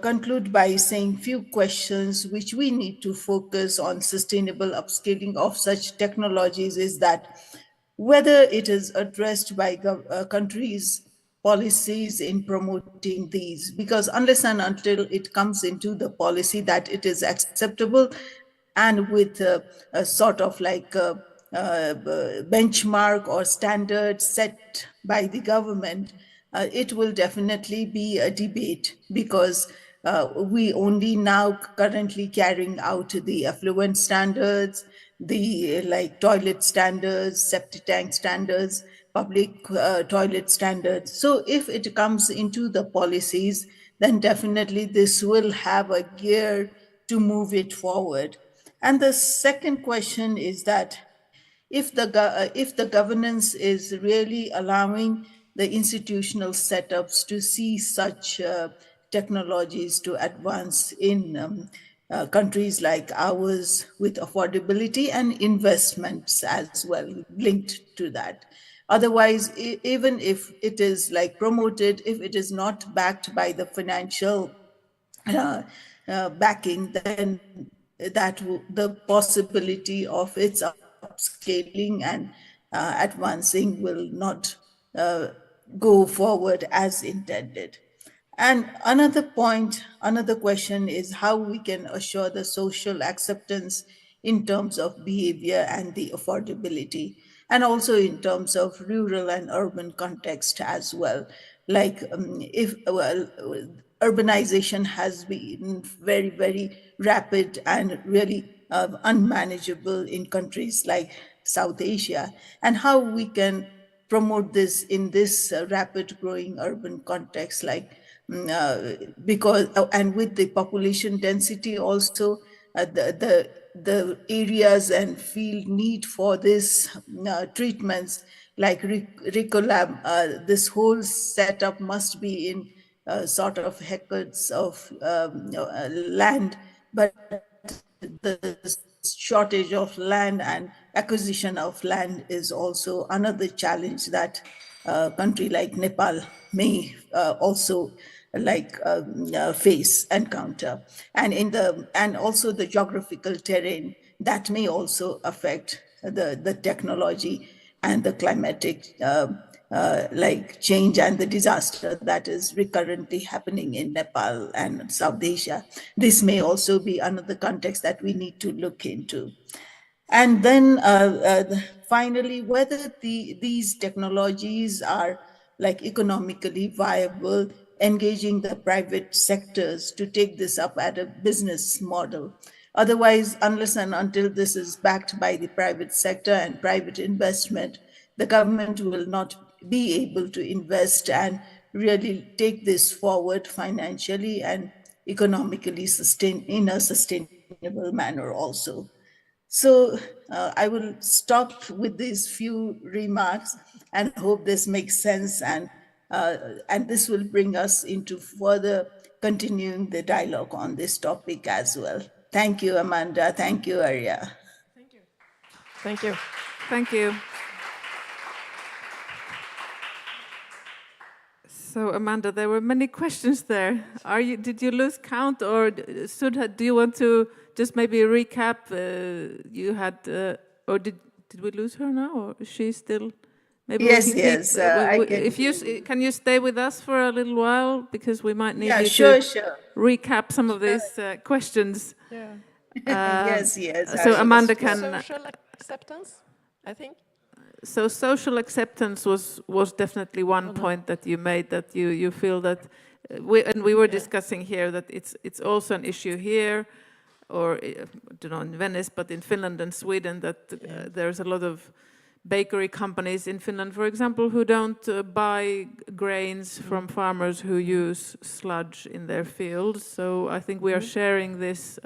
conclude by saying few questions which we need to focus on sustainable upscaling of such technologies is that whether it is addressed by countries' policies in promoting these, because unless and until it comes into the policy that it is acceptable and with a sort of like a benchmark or standard set by the government, it will definitely be a debate, because we only now currently carrying out the affluent standards, the like toilet standards, septic tank standards, public toilet standards. So if it comes into the policies, then definitely this will have a gear to move it forward. And the second question is that if the governance is really allowing the institutional setups to see such technologies to advance in countries like ours with affordability and investments as well linked to that. Otherwise, even if it is like promoted, if it is not backed by the financial backing, then the possibility of its upscaling and advancing will not uh, go forward as intended. And another question is how we can assure the social acceptance in terms of behavior and the affordability, and also in terms of rural and urban context as well. Like if well, urbanization has been very, very rapid and really unmanageable in countries like South Asia, and how we can promote this in this rapid growing urban context, like because and with the population density also, the areas and field need for this treatments like Ricolab, this whole setup must be in sort of hectares of land, but the shortage of land and acquisition of land is also another challenge that a country like Nepal may also face, encounter. And also the geographical terrain that may also affect the technology and the climatic change and the disaster that is recurrently happening in Nepal and South Asia. This may also be another context that we need to look into. And then finally, whether these technologies are like economically viable, engaging the private sectors to take this up at a business model. Otherwise, unless and until this is backed by the private sector and private investment, the government will not be able to invest and really take this forward financially and economically in a sustainable manner also. So I will stop with these few remarks and hope this makes sense, and this will bring us into further continuing the dialogue on this topic as well. Thank you, Amanda. Thank you, Arya. Thank you. Thank you. Thank you. So Amanda, there were many questions there. Did you lose count, or do you want to just maybe recap? You had, or did we lose her now, or is she still? Maybe yes, we can yes. Keep, can you stay with us for a little while, because we might need you sure, to recap some of these questions. Yeah. Yes. So Amanda can. Social acceptance, I think. So social acceptance was definitely one point that you made, that you feel that we were discussing here that it's also an issue here, or I don't know, in Venice, but in Finland and Sweden, that there's a lot of bakery companies in Finland, for example, who don't buy grains from farmers who use sludge in their fields. So I think we are sharing this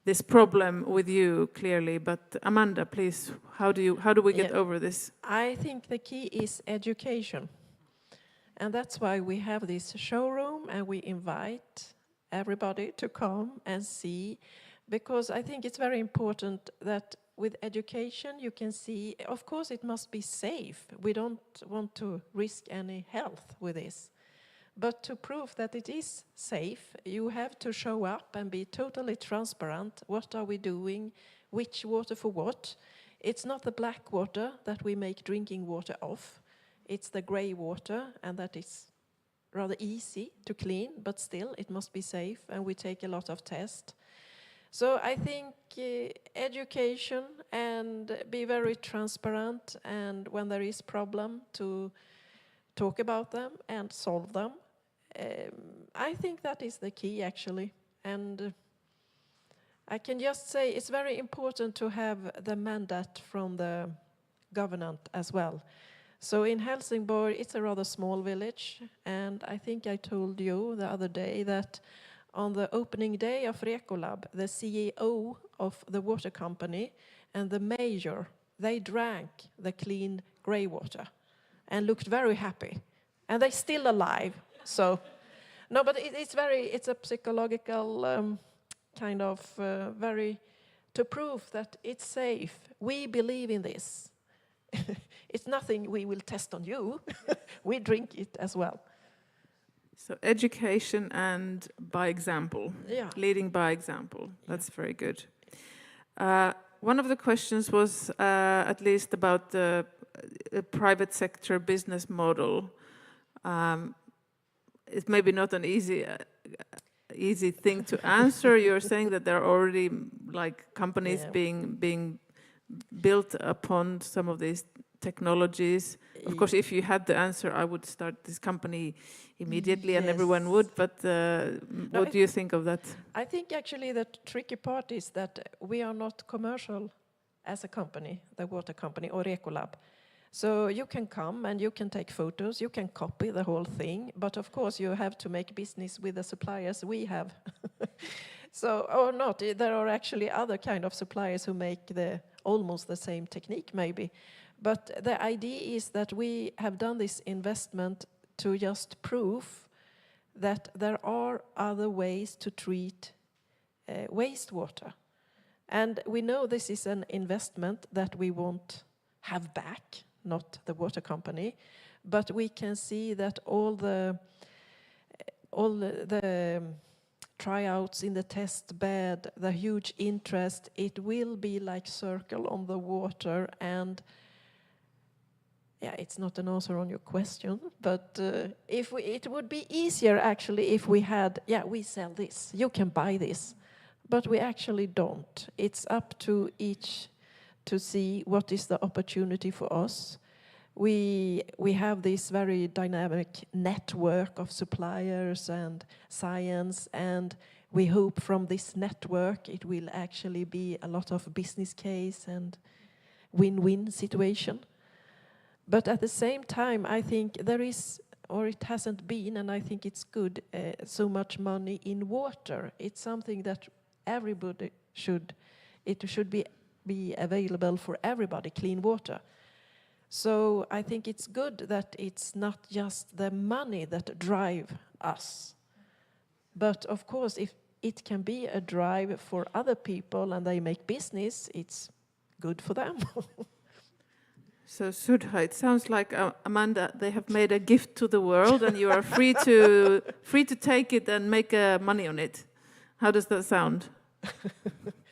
this problem with you clearly. But Amanda, please, how do we get over this? I think the key is education, and that's why we have this showroom, and we invite everybody to come and see, because I think it's very important that with education you can see, of course it must be safe. We don't want to risk any health with this. But to prove that it is safe, you have to show up and be totally transparent. What are we doing? Which water for what? It's not the black water that we make drinking water of. It's the grey water, and that is rather easy to clean, but still it must be safe, and we take a lot of tests. So I think education, and be very transparent, and when there is problem, to talk about them and solve them. I think that is the key, actually. And I can just say it's very important to have the mandate from the government as well. So in Helsingborg, it's a rather small village, and I think I told you the other day that on the opening day of Rekolab, the CEO of the water company and the mayor, they drank the clean grey water and looked very happy. And they're still alive. So, no, but it's a psychological kind of very, to prove that it's safe. We believe in this. It's nothing we will test on you. We drink it as well. So education and by example, Yeah. leading by example. That's very good. One of the questions was at least about the private sector business model. It's maybe not an easy thing to answer. You're saying that there are already like companies being built upon some of these technologies. Of course, if you had the answer, I would start this company immediately and everyone would, but what do you think of that? I think actually the tricky part is that we are not commercial as a company, the water company or Rekolab. So you can come and you can take photos, you can copy the whole thing, but of course you have to make business with the suppliers we have. So, or not, there are actually other kind of suppliers who make almost the same technique maybe. But the idea is that we have done this investment to just prove that there are other ways to treat wastewater. And we know this is an investment that we won't have back, not the water company, but we can see that all the tryouts in the test bed, the huge interest, it will be like circle on the water. And yeah, it's not an answer on your question, but it would be easier actually if we had, we sell this, you can buy this, but we actually don't. It's up to each to see what is the opportunity for us. We have this very dynamic network of suppliers and science, and we hope from this network it will actually be a lot of business case and win-win situation. But at the same time, I think there is, or it hasn't been, and I think it's good, so much money in water. It's something that everybody should be available for everybody, clean water. So I think it's good that it's not just the money that drive us. But of course, if it can be a drive for other people and they make business, it's good for them. So Sudha, it sounds like Amanda, they have made a gift to the world, and you are free to take it and make money on it. How does that sound?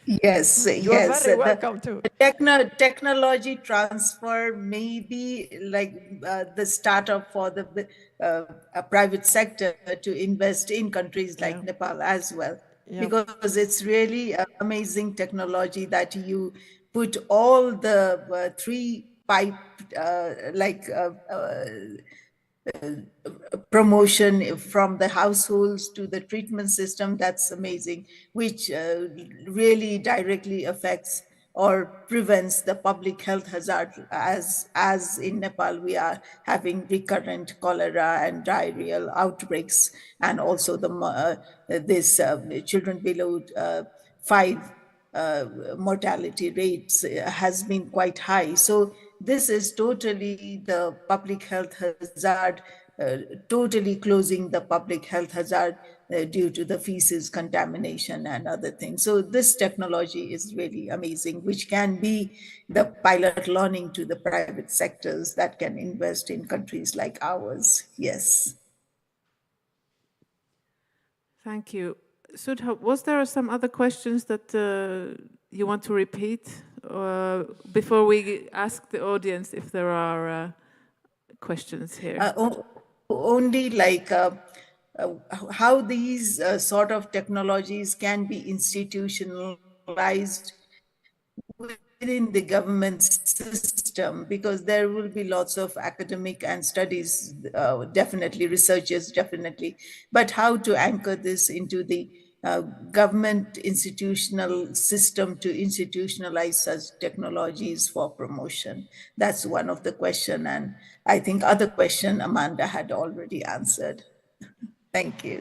Yes, You're very welcome to. Technology transfer may be like the startup for the private sector to invest in countries like Nepal as well. Because it's really amazing technology that you put all the three pipe promotion from the households to the treatment system. That's amazing, which really directly affects or prevents the public health hazard, as in Nepal we are having recurrent cholera and diarrheal outbreaks, and also this children below 5 mortality rates has been quite high. So this is totally the public health hazard, totally closing the public health hazard due to the feces contamination and other things. So this technology is really amazing, which can be the pilot learning to the private sectors that can invest in countries like ours. Yes. Thank you. Sudha, was there some other questions that you want to repeat before we ask the audience if there are questions here? Only like how these sort of technologies can be institutionalized within the government system, because there will be lots of academic and studies, definitely researchers, definitely, but how to anchor this into the government institutional system to institutionalize such technologies for promotion? That's one of the question, and I think other question Amanda had already answered. Thank you.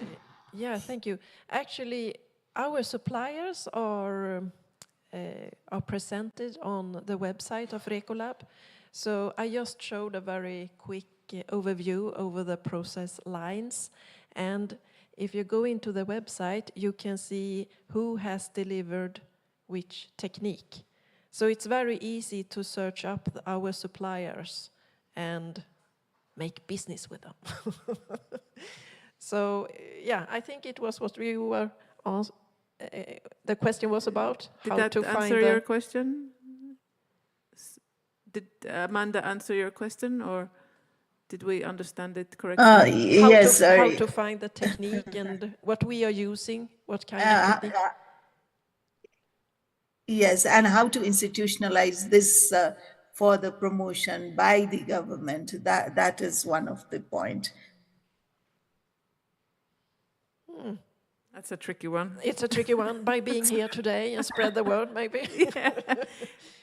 Yeah, thank you. Actually, our suppliers are presented on the website of Recolab. So I just showed a very quick overview over the process lines. And if you go into the website, you can see who has delivered which technique. So it's very easy to search up our suppliers and make business with them. So, yeah, I think it was what we were the question was about. Did that answer your question? Did Amanda answer your question, or did we understand it correctly? Yes, how to find the technique and what we are using, what kind of technique? Yes, and how to institutionalize this for the promotion by the government. That is one of the point. That's a tricky one. It's a tricky one, by being here today and spread the word, maybe. Yeah.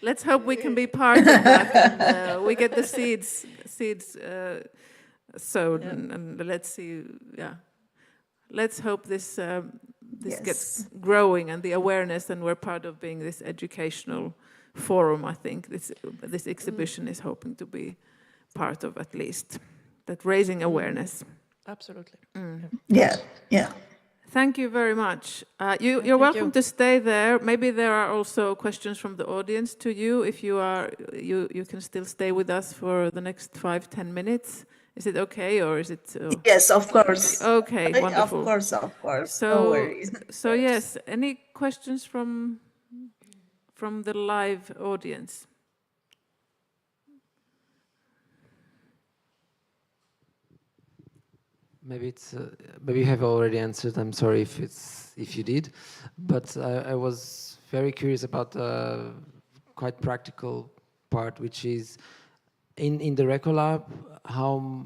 Let's hope we can be part of that, and we get the seeds sown, and let's see. Yeah, let's hope this Yes. gets growing and the awareness, and we're part of being this educational forum. I think this exhibition is hoping to be part of, at least that, raising awareness. Absolutely. Yeah. Thank you very much. You're welcome to stay there. Maybe there are also questions from the audience to you. If you are, you can still stay with us for the next 5-10 minutes. Is it okay, or is it? Yes, of course. Okay, wonderful. Of course. So, no worries. So yes, any questions from the live audience? Maybe you have already answered. I'm sorry if you did, but I was very curious about the quite practical part, which is in the Recolab, how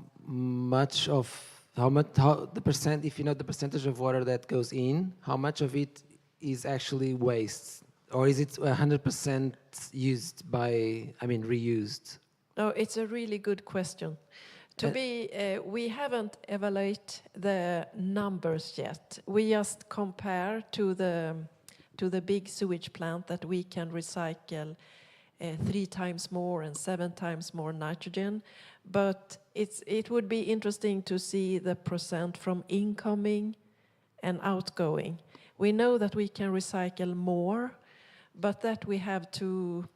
the percent, if you know the percentage of water that goes in, how much of it is actually waste, or is it 100% used reused? No, it's a really good question. We haven't evaluated the numbers yet. We just compare to the big sewage plant that we can recycle 3 times more and 7 times more nitrogen. But it would be interesting to see the percent from incoming and outgoing. We know that we can recycle more, but that we have to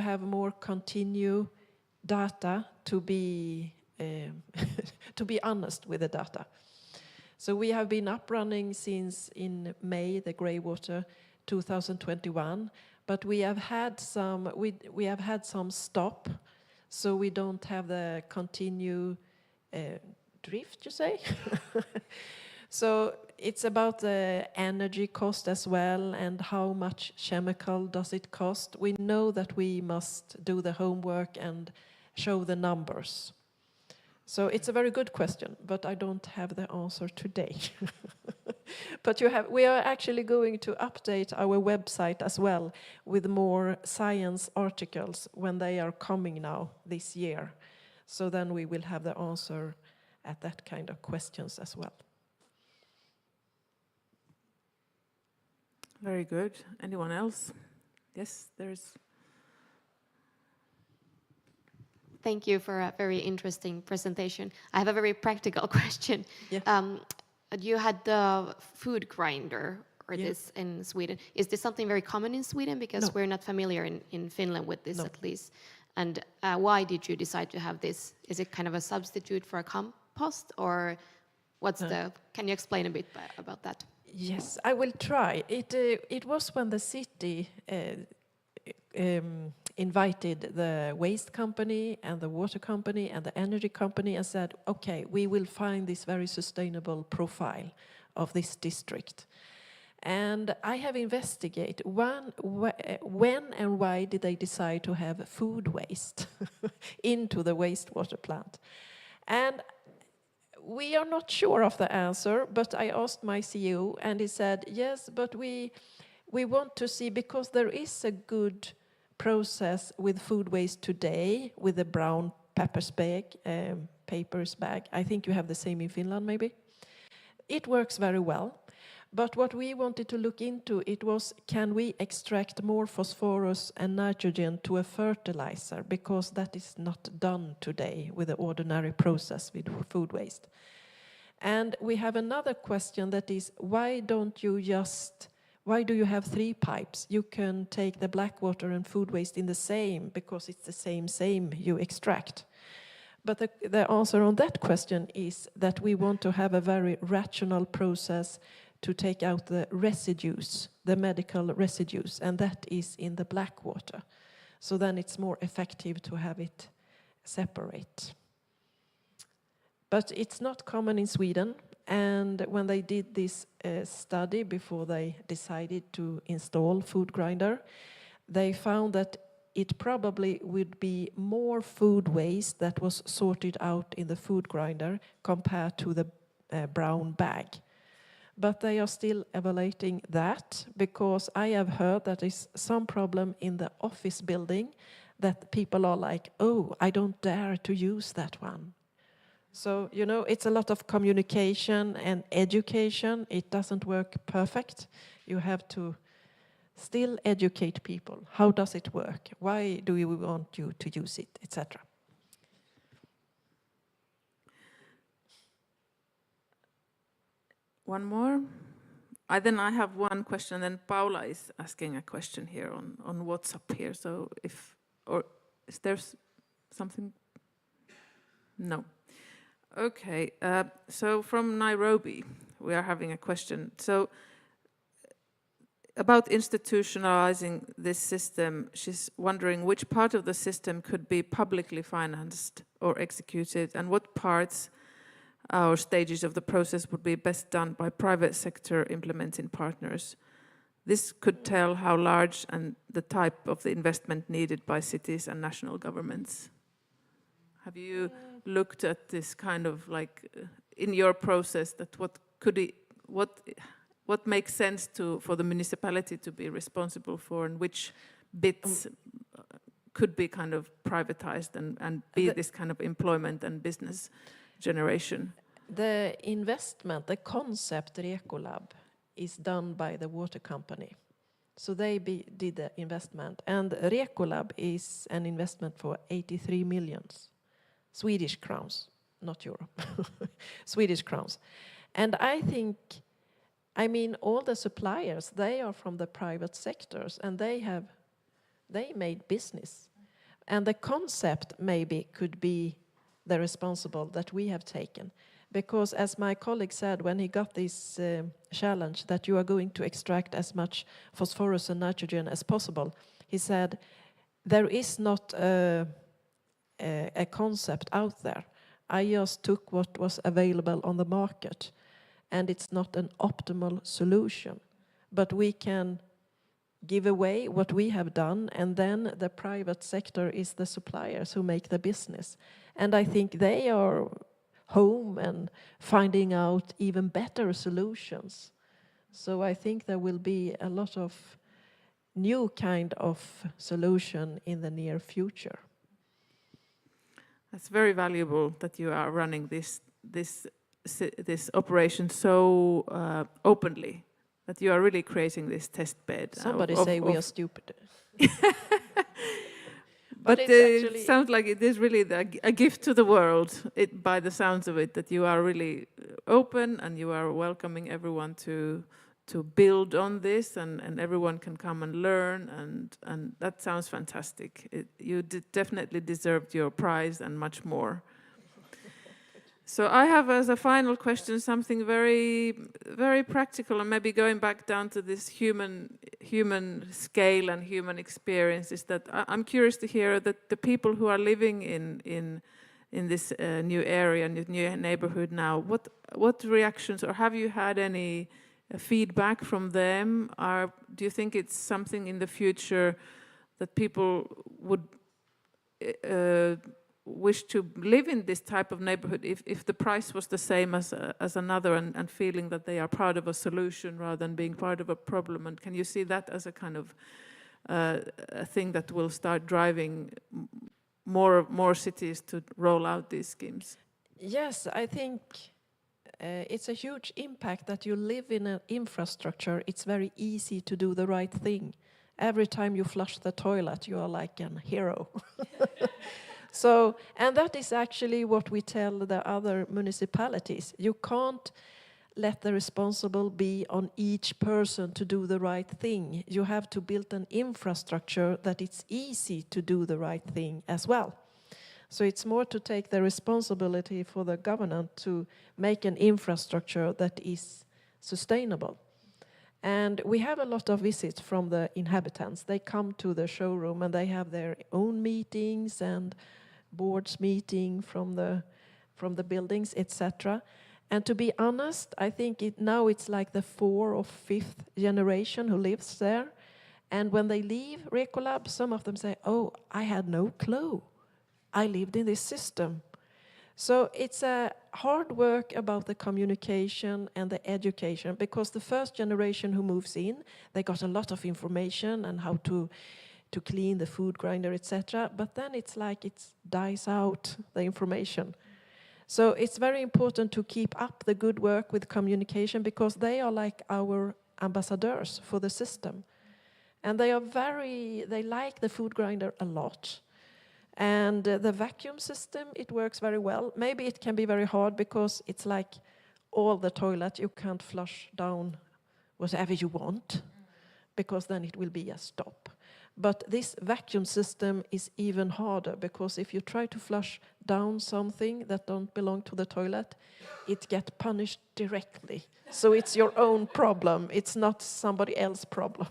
have more continued data to be to be honest with the data. So we have been up running since in May, the greywater 2021, but we have had some stop, so we don't have the continue drift, you say. So it's about the energy cost as well, and how much chemical does it cost. We know that we must do the homework and show the numbers. So it's a very good question, but I don't have the answer today. But we are actually going to update our website as well with more science articles when they are coming now this year. So then we will have the answer at that kind of questions as well. Very good. Anyone else? Yes, there's. Thank you for a very interesting presentation. I have a very practical question. Yeah. You had the food grinder, or this in Sweden. Is this something very common in Sweden? Because we're not familiar in Finland with this, at least. And why did you decide to have this? Is it kind of a substitute for a compost, or what's can you explain a bit about that? Yes, I will try. It was when the city invited the waste company and the water company and the energy company and said, okay, we will find this very sustainable profile of this district. And I have investigated when and why did they decide to have food waste into the wastewater plant. And we are not sure of the answer, but I asked my CEO and he said, yes, but we want to see, because there is a good process with food waste today with the brown papers bag. I think you have the same in Finland maybe. It works very well. But what we wanted to look into, it was, can we extract more phosphorus and nitrogen to a fertilizer? Because that is not done today with the ordinary process with food waste. And we have another question that is, why do you have 3 pipes? You can take the black water and food waste in the same, because it's the same you extract. But the answer on that question is that we want to have a very rational process to take out the residues, the medical residues, and that is in the black water. So then it's more effective to have it separate. But it's not common in Sweden, and when they did this study before they decided to install food grinder, they found that it probably would be more food waste that was sorted out in the food grinder compared to the brown bag. But they are still evaluating that, because I have heard that is some problem in the office building, that people are like, oh, I don't dare to use that one. So, you know, it's a lot of communication and education. It doesn't work perfect. You have to still educate people. How does it work? Why do we want you to use it, etc.? One more. Then I have one question, then Paula is asking a question here on WhatsApp here. So is there something? No. Okay, so from Nairobi, we are having a question. So about institutionalizing this system, she's wondering which part of the system could be publicly financed or executed, and what parts or stages of the process would be best done by private sector implementing partners. This could tell how large and the type of the investment needed by cities and national governments. Have you looked at this kind of like in your process, that what makes sense for the municipality to be responsible for, and which bits could be kind of privatized and be this kind of employment and business generation? The investment, the concept Rekolab is done by the water company. So they did the investment, and Rekolab is an investment for 83 million Swedish crowns, not euro, Swedish crowns. And I think, I mean, all the suppliers, they are from the private sectors, and they made business. And the concept maybe could be the responsible that we have taken. Because as my colleague said, when he got this challenge that you are going to extract as much phosphorus and nitrogen as possible, he said, there is not a concept out there. I just took what was available on the market, and it's not an optimal solution. But we can give away what we have done, and then the private sector is the suppliers who make the business. And I think they are home and finding out even better solutions. So I think there will be a lot of new kind of solution in the near future. That's very valuable that you are running this operation so openly, that you are really creating this test bed. Somebody say we are stupid. But it sounds like it is really a gift to the world, by the sounds of it, that you are really open and you are welcoming everyone to build on this, and everyone can come and learn, and that sounds fantastic. You definitely deserved your prize and much more. So I have as a final question something very, very practical, and maybe going back down to this human scale and human experience, is that I'm curious to hear that the people who are living in this new area, new neighborhood now, what reactions, or have you had any feedback from them? Do you think it's something in the future that people wish to live in this type of neighborhood if the price was the same as another, and feeling that they are part of a solution rather than being part of a problem? And can you see that as a kind of a thing that will start driving more cities to roll out these schemes? Yes, I think it's a huge impact that you live in an infrastructure. It's very easy to do the right thing. Every time you flush the toilet, you are like a hero. So, and that is actually what we tell the other municipalities. You can't let the responsible be on each person to do the right thing. You have to build an infrastructure that it's easy to do the right thing as well. So it's more to take the responsibility for the government to make an infrastructure that is sustainable. And we have a lot of visits from the inhabitants. They come to the showroom and they have their own meetings and boards meeting from the buildings, etc. And to be honest, I think now it's like the 4th or 5th generation who lives there. And when they leave Recolab, some of them say, "Oh, I had no clue. I lived in this system." So it's a hard work about the communication and the education, because the first generation who moves in, they got a lot of information and how to clean the food grinder, etc. But then it's like it dies out, the information. So it's very important to keep up the good work with communication, because they are like our ambassadors for the system. And they like the food grinder a lot. And the vacuum system, it works very well. Maybe it can be very hard because it's like all the toilet, you can't flush down whatever you want, because then it will be a stop. But this vacuum system is even harder, because if you try to flush down something that don't belong to the toilet, it gets punished directly. So it's your own problem, it's not somebody else's problem.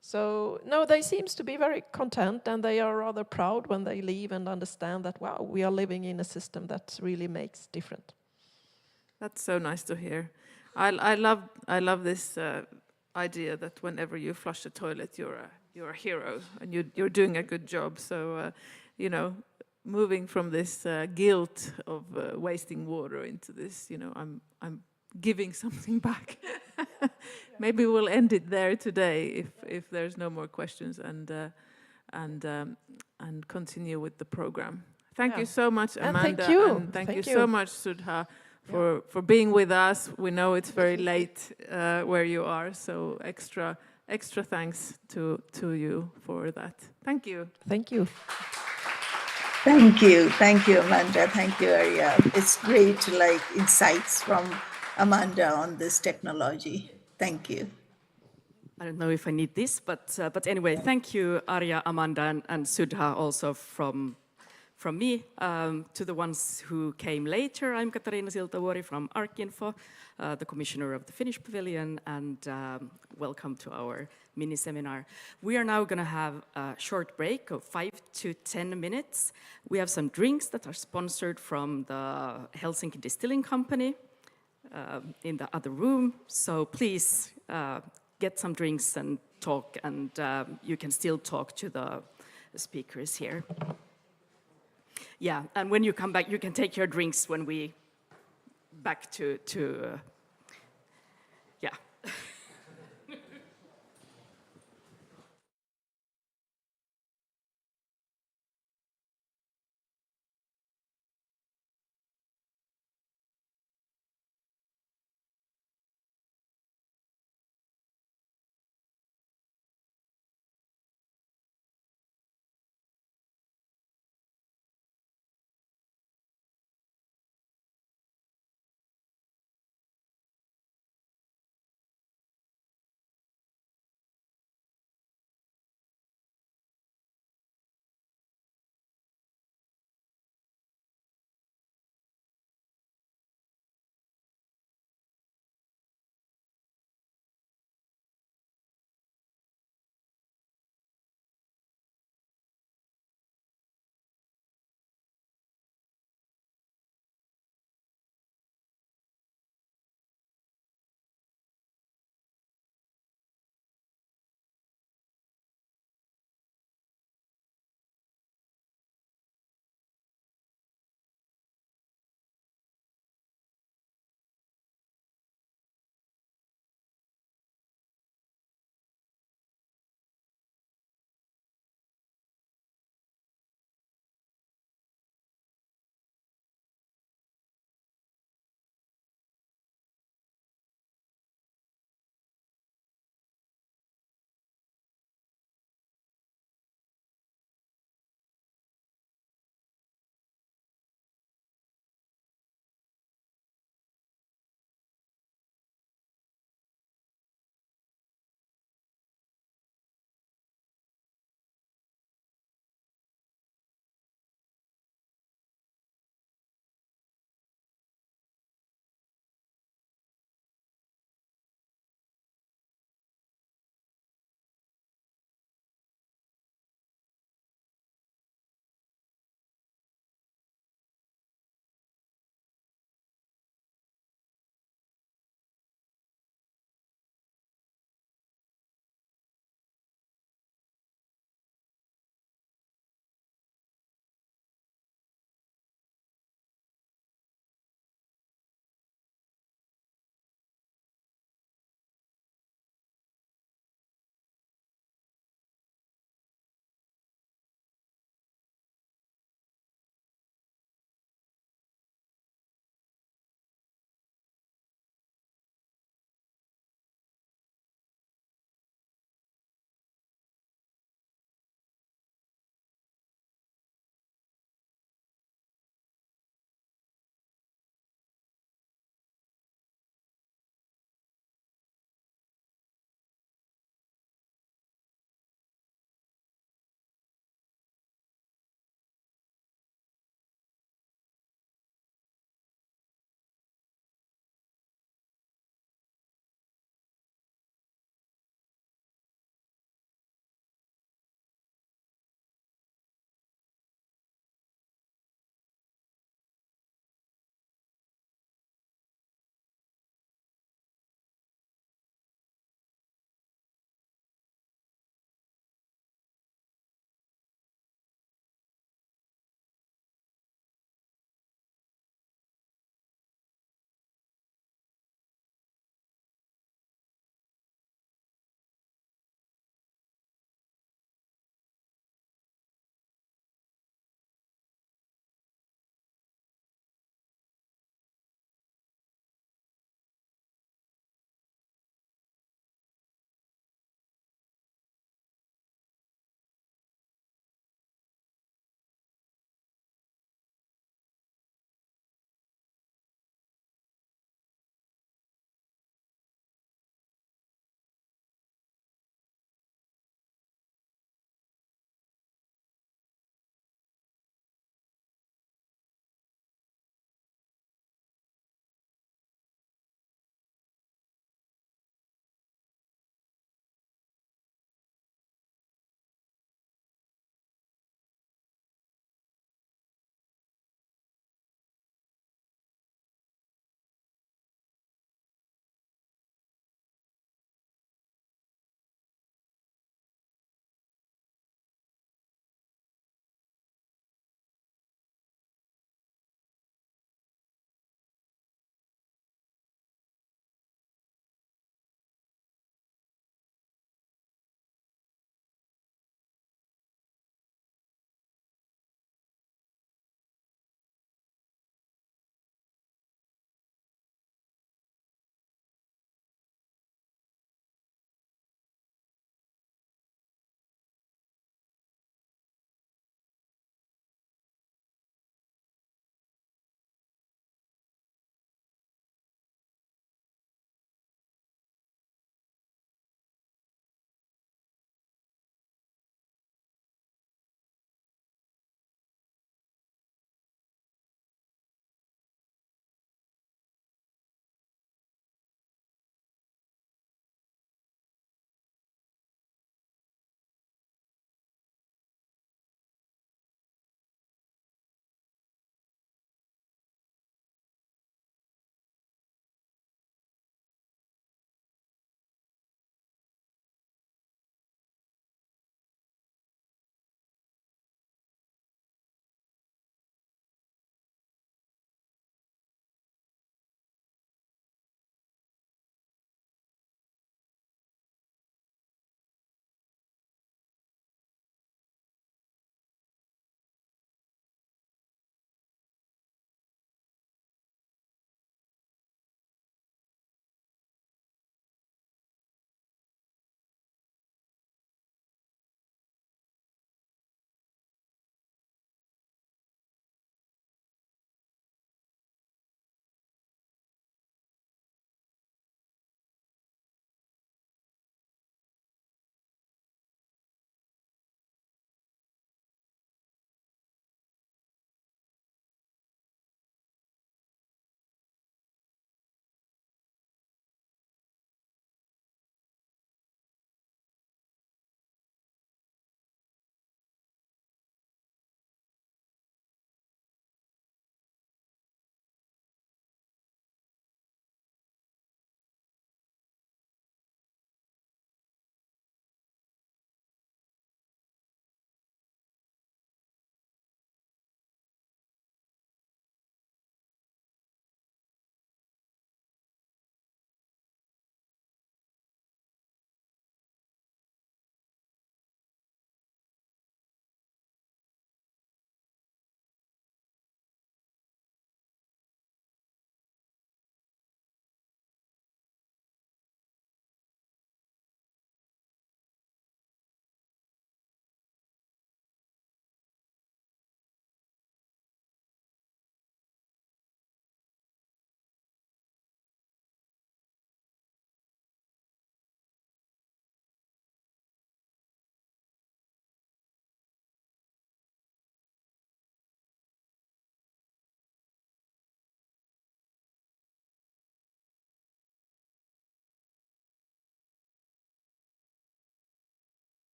So, no, they seem to be very content, and they are rather proud when they leave and understand that, wow, we are living in a system that really makes different. That's so nice to hear. I love this idea that whenever you flush the toilet, you're a hero and you're doing a good job. So, moving from this guilt of wasting water into this, I'm giving something back. Maybe we'll end it there today if there's no more questions, and continue with the program. Thank you so much, Amanda, thank you. and thank you so much, Sudha, for being with us. We know it's very late where you are, so extra thanks to you for that. Thank you. Thank you. Thank you, Amanda. Thank you, Arya. It's great to insights from Amanda on this technology. Thank you. I don't know if I need this, but anyway, thank you, Arya, Amanda, and Sudha also from me. To the ones who came later, I'm Katarina Siltavuori from Archinfo, the commissioner of the Finnish Pavilion, and welcome to our mini-seminar. We are now going to have a short break of 5 to 10 minutes. We have some drinks that are sponsored from the Helsinki Distilling Company in the other room, so please get some drinks and talk, and you can still talk to the speakers here. Yeah, and when you come back, you can take your drinks when we back to yeah.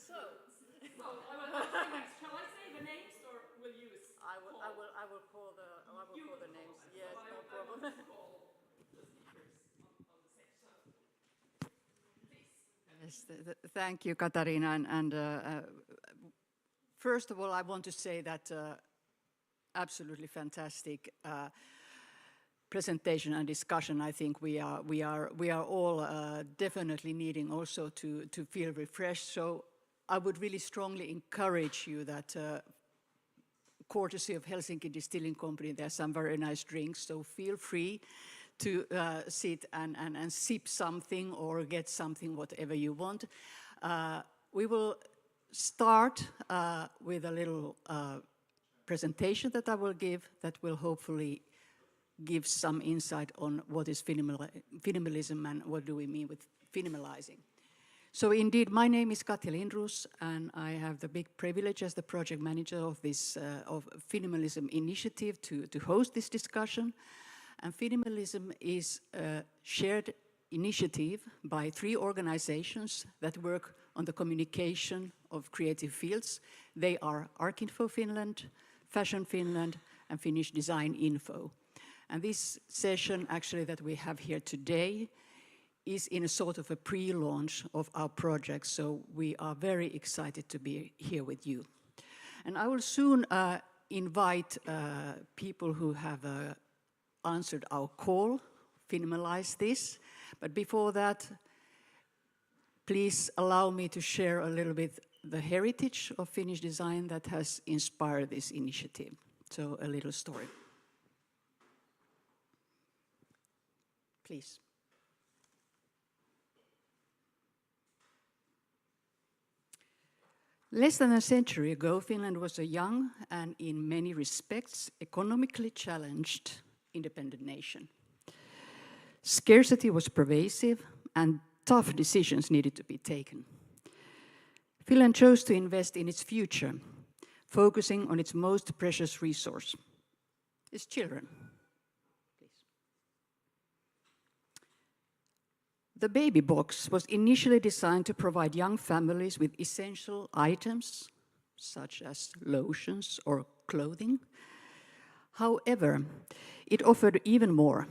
Shall I say the names or will you? I will call the names. Yes, no problem. Yes, thank you, Katarina. And first of all, I want to say that absolutely fantastic presentation and discussion. I think we are all definitely needing also to feel refreshed. So I would really strongly encourage you that, courtesy of Helsinki Distilling Company, there are some very nice drinks. So feel free to sit and sip something or get something, whatever you want. We will start with a little presentation that I will give that will hopefully give some insight on what is Finimalism and what do we mean with Finimalizing. So indeed, my name is Katja Lindroos, and I have the big privilege as the project manager of this of Finimalism initiative to host this discussion. And Finimalism is a shared initiative by 3 organizations that work on the communication of creative fields. They are Archinfo Finland, Fashion Finland, and Finnish Design Info. And this session actually that we have here today is in a sort of a pre-launch of our project, so we are very excited to be here with you. And I will soon invite people who have answered our call, Finimalize this. But before that, please allow me to share a little bit the heritage of Finnish design that has inspired this initiative. So a little story. Please. Less than a century ago, Finland was a young and in many respects economically challenged independent nation. Scarcity was pervasive and tough decisions needed to be taken. Finland chose to invest in its future, focusing on its most precious resource, its children. Please. The baby box was initially designed to provide young families with essential items, such as lotions or clothing. However, it offered even more.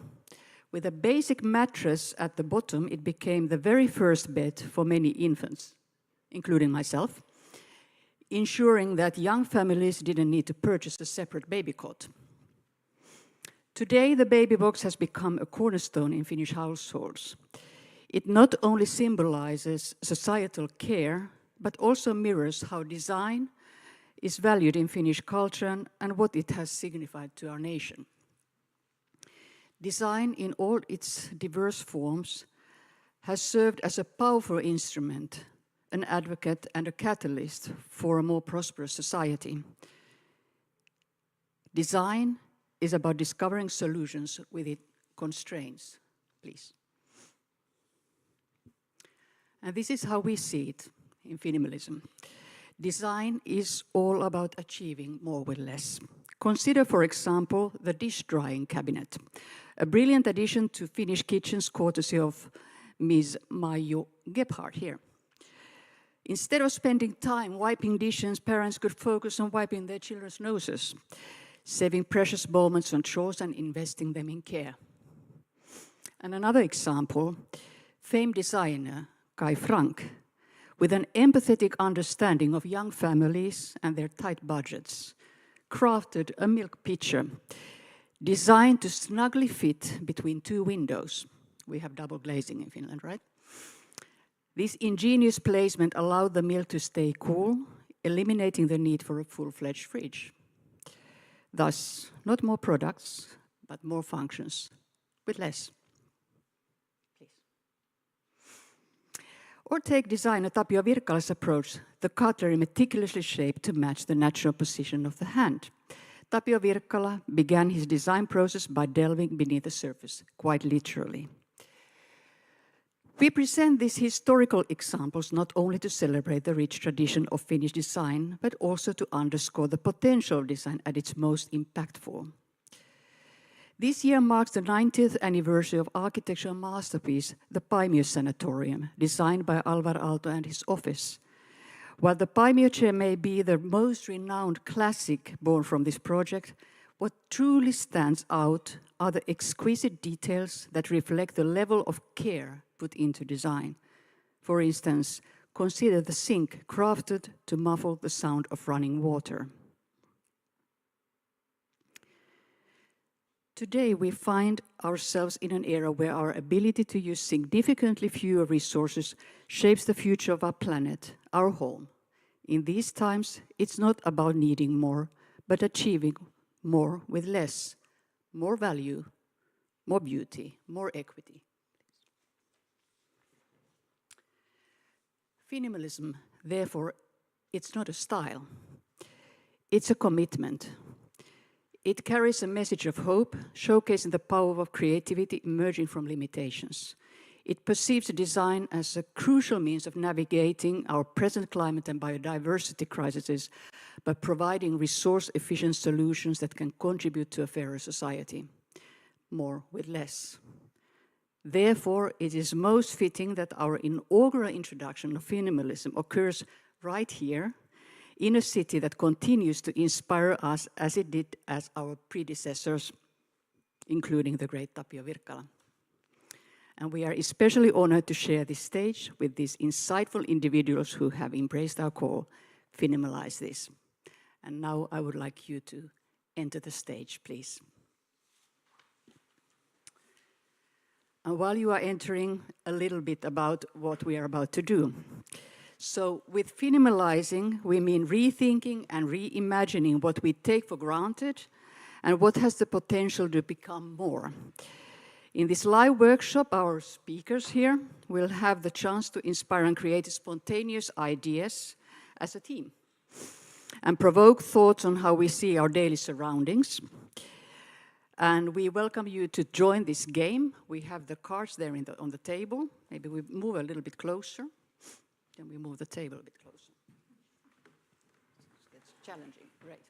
With a basic mattress at the bottom, it became the very first bed for many infants, including myself, ensuring that young families didn't need to purchase a separate baby cot. Today, the baby box has become a cornerstone in Finnish households. It not only symbolizes societal care, but also mirrors how design is valued in Finnish culture and what it has signified to our nation. Design in all its diverse forms has served as a powerful instrument, an advocate and a catalyst for a more prosperous society. Design is about discovering solutions with its constraints. Please. And this is how we see it in Finimalism. Design is all about achieving more with less. Consider, for example, the dish drying cabinet, a brilliant addition to Finnish kitchens courtesy of Ms. Maiju Gebhardt here. Instead of spending time wiping dishes, parents could focus on wiping their children's noses, saving precious moments on chores and investing them in care. And another example, famed designer Kai Frank, with an empathetic understanding of young families and their tight budgets, crafted a milk pitcher designed to snugly fit between 2 windows. We have double glazing in Finland, right? This ingenious placement allowed the milk to stay cool, eliminating the need for a full-fledged fridge. Thus, not more products, but more functions with less. Please. Or take designer Tapio Virkkala's approach, the cutlery meticulously shaped to match the natural position of the hand. Tapio Virkkala began his design process by delving beneath the surface, quite literally. We present these historical examples not only to celebrate the rich tradition of Finnish design, but also to underscore the potential of design at its most impactful. This year marks the 90th anniversary of architectural masterpiece, the Paimio Sanatorium, designed by Alvar Aalto and his office. While the Paimio chair may be the most renowned classic born from this project, what truly stands out are the exquisite details that reflect the level of care put into design. For instance, consider the sink crafted to muffle the sound of running water. Today, we find ourselves in an era where our ability to use significantly fewer resources shapes the future of our planet, our home. In these times, it's not about needing more, but achieving more with less, more value, more beauty, more equity. Finimalism, therefore, it's not a style. It's a commitment. It carries a message of hope, showcasing the power of creativity emerging from limitations. It perceives design as a crucial means of navigating our present climate and biodiversity crises by providing resource-efficient solutions that can contribute to a fairer society. More with less. Therefore, it is most fitting that our inaugural introduction of Finimalism occurs right here, in a city that continues to inspire us as it did as our predecessors, including the great Tapio Virkkala. And we are especially honored to share this stage with these insightful individuals who have embraced our call, Finimalize this. And now I would like you to enter the stage, please. And while you are entering, a little bit about what we are about to do. So with Finimalizing, we mean rethinking and reimagining what we take for granted and what has the potential to become more. In this live workshop, our speakers here will have the chance to inspire and create spontaneous ideas as a team and provoke thoughts on how we see our daily surroundings. And we welcome you to join this game. We have the cards there on the table. Maybe we move a little bit closer. Then we move the table a bit closer. It's challenging, great.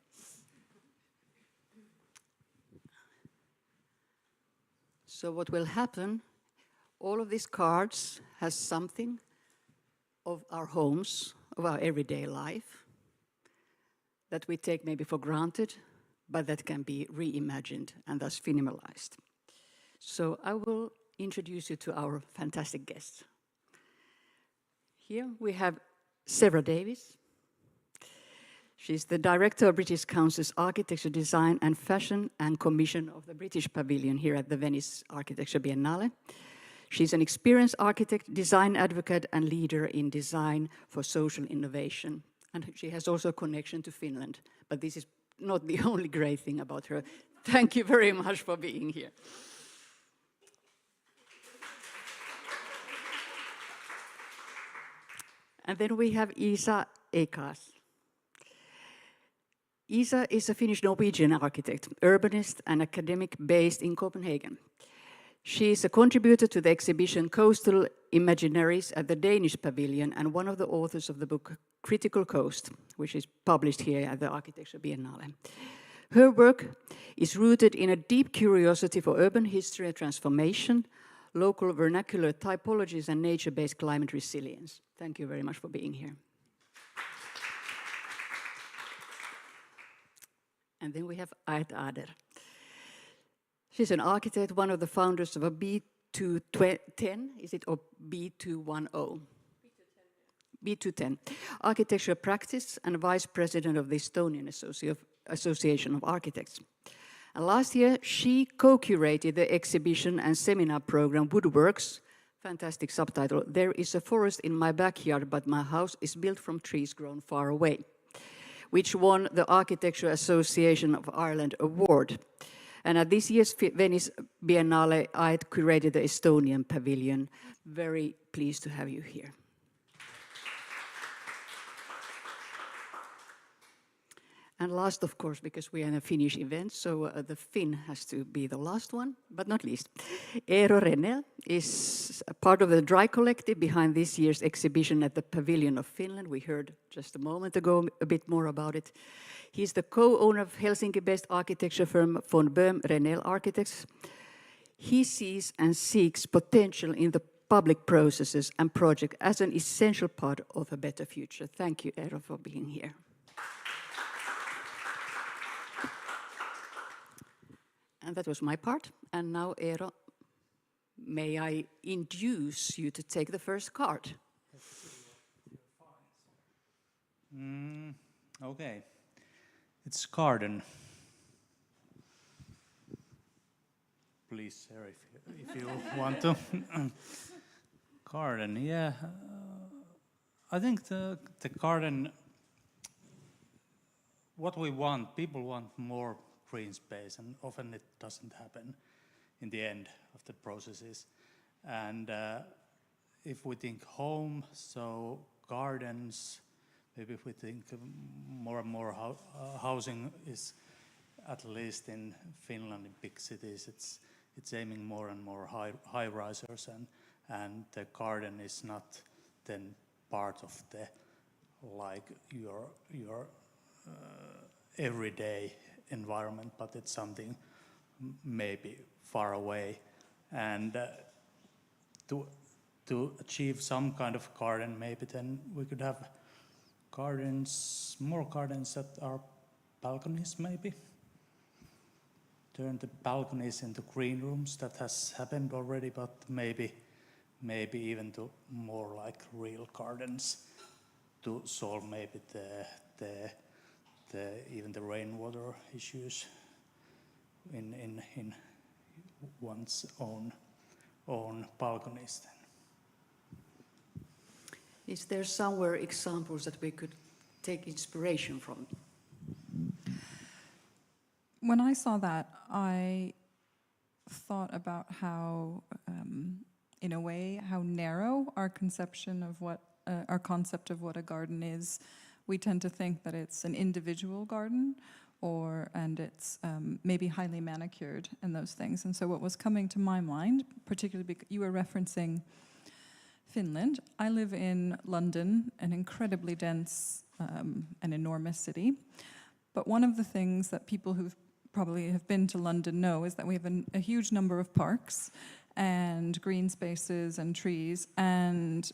So what will happen, all of these cards has something of our homes, of our everyday life, that we take maybe for granted, but that can be reimagined and thus Finimalized. So I will introduce you to our fantastic guests. Here we have Sarah Davies. She's the Director of British Council's Architecture, Design and Fashion and Commission of the British Pavilion here at the Venice Architecture Biennale. She's an experienced architect, design advocate and leader in design for social innovation. And she has also a connection to Finland, but this is not the only great thing about her. Thank you very much for being here. And then we have Isa Ekas. Isa is a Finnish-Norwegian architect, urbanist and academic based in Copenhagen. She is a contributor to the exhibition Coastal Imaginaries at the Danish Pavilion and one of the authors of the book Critical Coast, which is published here at the Architecture Biennale. Her work is rooted in a deep curiosity for urban history and transformation, local vernacular typologies and nature-based climate resilience. Thank you very much for being here. And then we have Aet Ader. She's an architect, one of the founders of a B210, is it, or B210? B210, architecture practice and vice president of the Estonian Association of Architects. And last year, she co-curated the exhibition and seminar program Woodworks, fantastic subtitle, There is a forest in my backyard, but my house is built from trees grown far away, which won the Architecture Association of Ireland Award. And at this year's Venice Biennale, I curated the Estonian Pavilion. Very pleased to have you here. And last, of course, because we are in a Finnish event, so the Finn has to be the last one, but not least. Eero Renell is a part of the Dry Collective behind this year's exhibition at the Pavilion of Finland. We heard just a moment ago a bit more about it. He's the co-owner of Helsinki-based architecture firm von Böhm Renell Architects. He sees and seeks potential in the public processes and projects as an essential part of a better future. Thank you, Eero, for being here. And that was my part. And now, Eero, may I induce you to take the first card? Okay. It's garden. Please, Sarah, if you want to. Garden, yeah. I think the garden, what we want, people want more green space, and often it doesn't happen in the end of the processes. And if we think home, so gardens, maybe if we think more and more housing is, at least in Finland, in big cities, it's aiming more and more high risers, and the garden is not then part of the like your everyday environment, but it's something maybe far away. And to achieve some kind of garden, maybe then we could have gardens, more gardens that are balconies, maybe. Turn the balconies into green rooms. That has happened already, but maybe even to more like real gardens to solve maybe even the rainwater issues in one's own balconies then. Is there somewhere examples that we could take inspiration from? When I saw that, I thought about how, in a way, how narrow our conception of what, our concept of what a garden is. We tend to think that it's an individual garden, and it's maybe highly manicured and those things. And so what was coming to my mind, particularly because you were referencing Finland. I live in London, an incredibly dense and enormous city. But one of the things that people who probably have been to London know is that we have a huge number of parks and green spaces and trees. And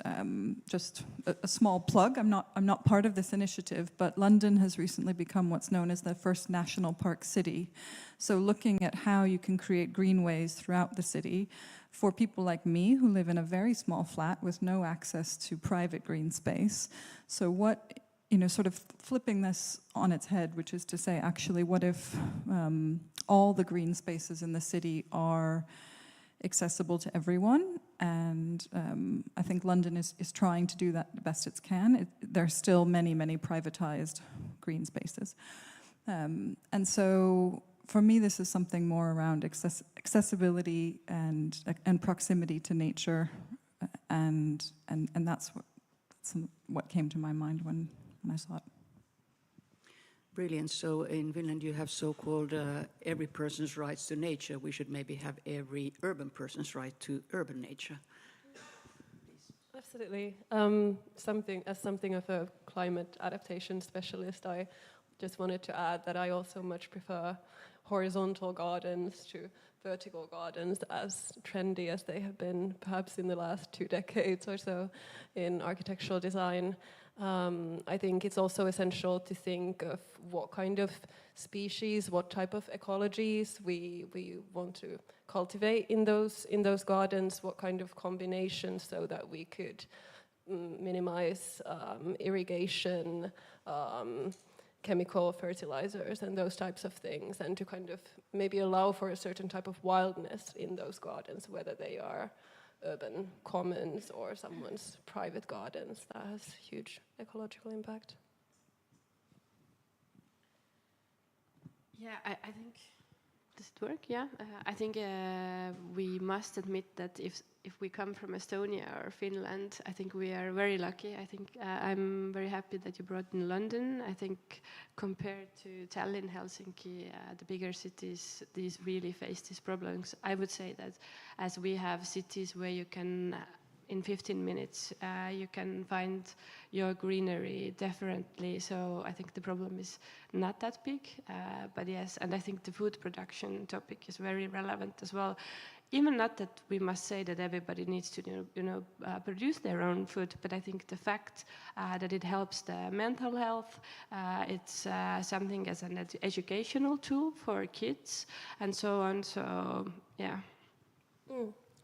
just a small plug, I'm not part of this initiative, but London has recently become what's known as the first national park city. So looking at how you can create greenways throughout the city for people like me who live in a very small flat with no access to private green space. So what, sort of flipping this on its head, which is to say, actually, what if all the green spaces in the city are accessible to everyone? And I think London is trying to do that the best it can. There are still many, many privatized green spaces. And so for me, this is something more around accessibility and proximity to nature. And that's what came to my mind when I saw it. Brilliant. So in Finland you have so-called every person's rights to nature. We should maybe have every urban person's right to urban nature. Absolutely. Something of a climate adaptation specialist, I just wanted to add that I also much prefer horizontal gardens to vertical gardens, as trendy as they have been perhaps in the last 2 decades or so in architectural design. I think it's also essential to think of what kind of species, what type of ecologies we want to cultivate in those gardens, what kind of combinations, so that we could minimize irrigation, chemical fertilizers and those types of things, and to kind of maybe allow for a certain type of wildness in those gardens, whether they are urban commons or someone's private gardens. That has huge ecological impact. Yeah, I think, does it work? Yeah, I think we must admit that if we come from Estonia or Finland, I think we are very lucky. I think I'm very happy that you brought in London. I think compared to Tallinn, Helsinki, the bigger cities, these really face these problems. I would say that as we have cities where you can, in 15 minutes, you can find your greenery differently. So I think the problem is not that big, but yes, and I think the food production topic is very relevant as well. even not that we must say that everybody needs to produce their own food, but I think the fact that it helps the mental health, it's something as an educational tool for kids and so on. So yeah.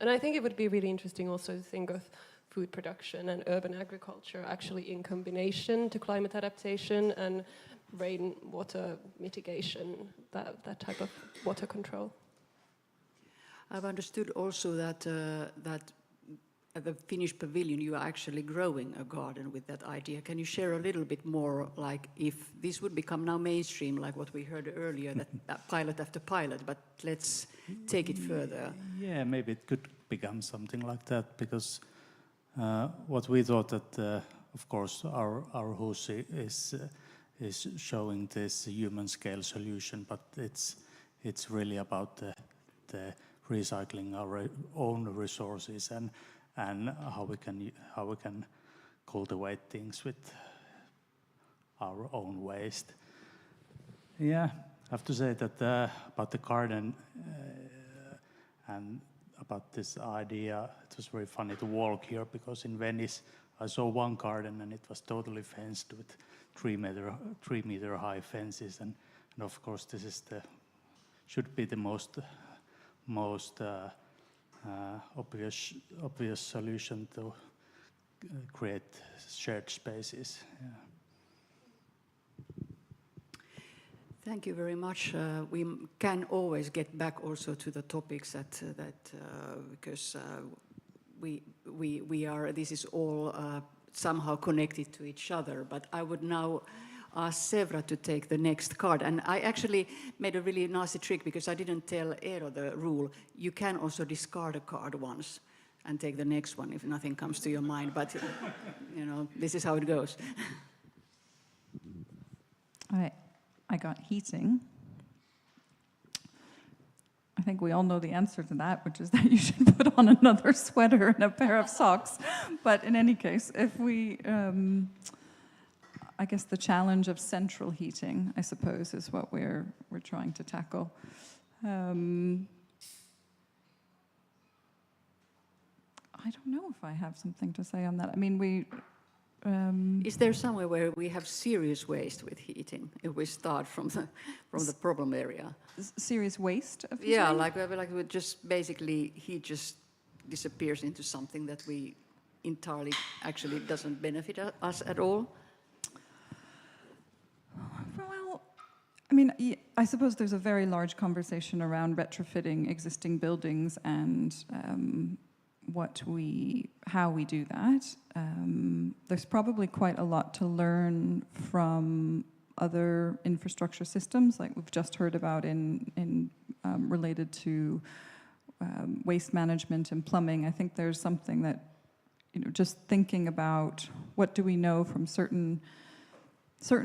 And I think it would be really interesting also to think of food production and urban agriculture actually in combination to climate adaptation and rainwater mitigation, that type of water control. I've understood also that at the Finnish pavilion you are actually growing a garden with that idea. Can you share a little bit more, like if this would become now mainstream, like what we heard earlier, that pilot after pilot, but let's take it further. Yeah, maybe it could become something like that, because what we thought that, of course, our Huussi is showing this human scale solution, but it's really about the recycling our own resources and how we can cultivate things with our own waste. Yeah, I have to say that about the garden and about this idea, it was very funny to walk here, because in Venice I saw one garden and it was totally fenced with 3 meter high fences, and of course this is should be the most obvious solution to create shared spaces. Yeah. Thank you very much. We can always get back also to the topics because we are. This is all somehow connected to each other. But I would now ask Sevra to take the next card. And I actually made a really nasty trick, because I didn't tell Eero the rule. You can also discard a card once and take the next one if nothing comes to your mind. But this is how it goes. I got heating. I think we all know the answer to that, which is that you should put on another sweater and a pair of socks. But in any case, if we, I guess the challenge of central heating, I suppose, is what we're trying to tackle. I don't know if I have something to say on that. I mean, is there somewhere where we have serious waste with heating? If we start from the problem area, serious waste of heating? Yeah, like we just basically heat just disappears into something that we entirely actually doesn't benefit us at all. Well, I mean, I suppose there's a very large conversation around retrofitting existing buildings and how we do that. There's probably quite a lot to learn from other infrastructure systems, like we've just heard about in related to waste management and plumbing. I think there's something that, just thinking about what do we know from certain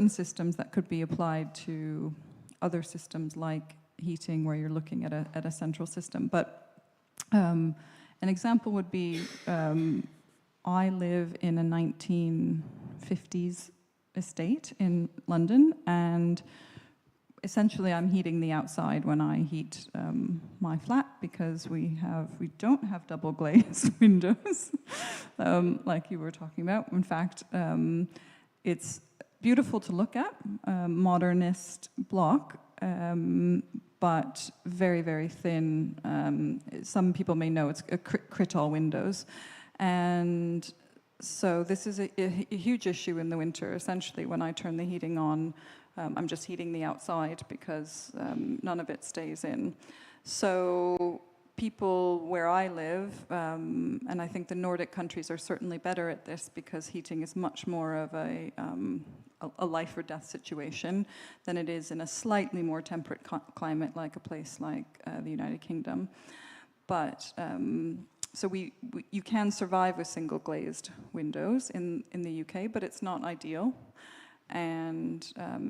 systems that could be applied to other systems like heating, where you're looking at a central system. But an example would be, I live in a 1950s estate in London, and essentially I'm heating the outside when I heat my flat, because we don't have double glazed windows, like you were talking about. In fact, it's beautiful to look at, modernist block, but very, very thin. Some people may know it's Crittall windows. And so this is a huge issue in the winter. Essentially, when I turn the heating on, I'm just heating the outside, because none of it stays in. So people where I live, and I think the Nordic countries are certainly better at this, because heating is much more of a life or death situation than it is in a slightly more temperate climate, like a place like the United Kingdom. But so you can survive with single glazed windows in the UK, but it's not ideal. And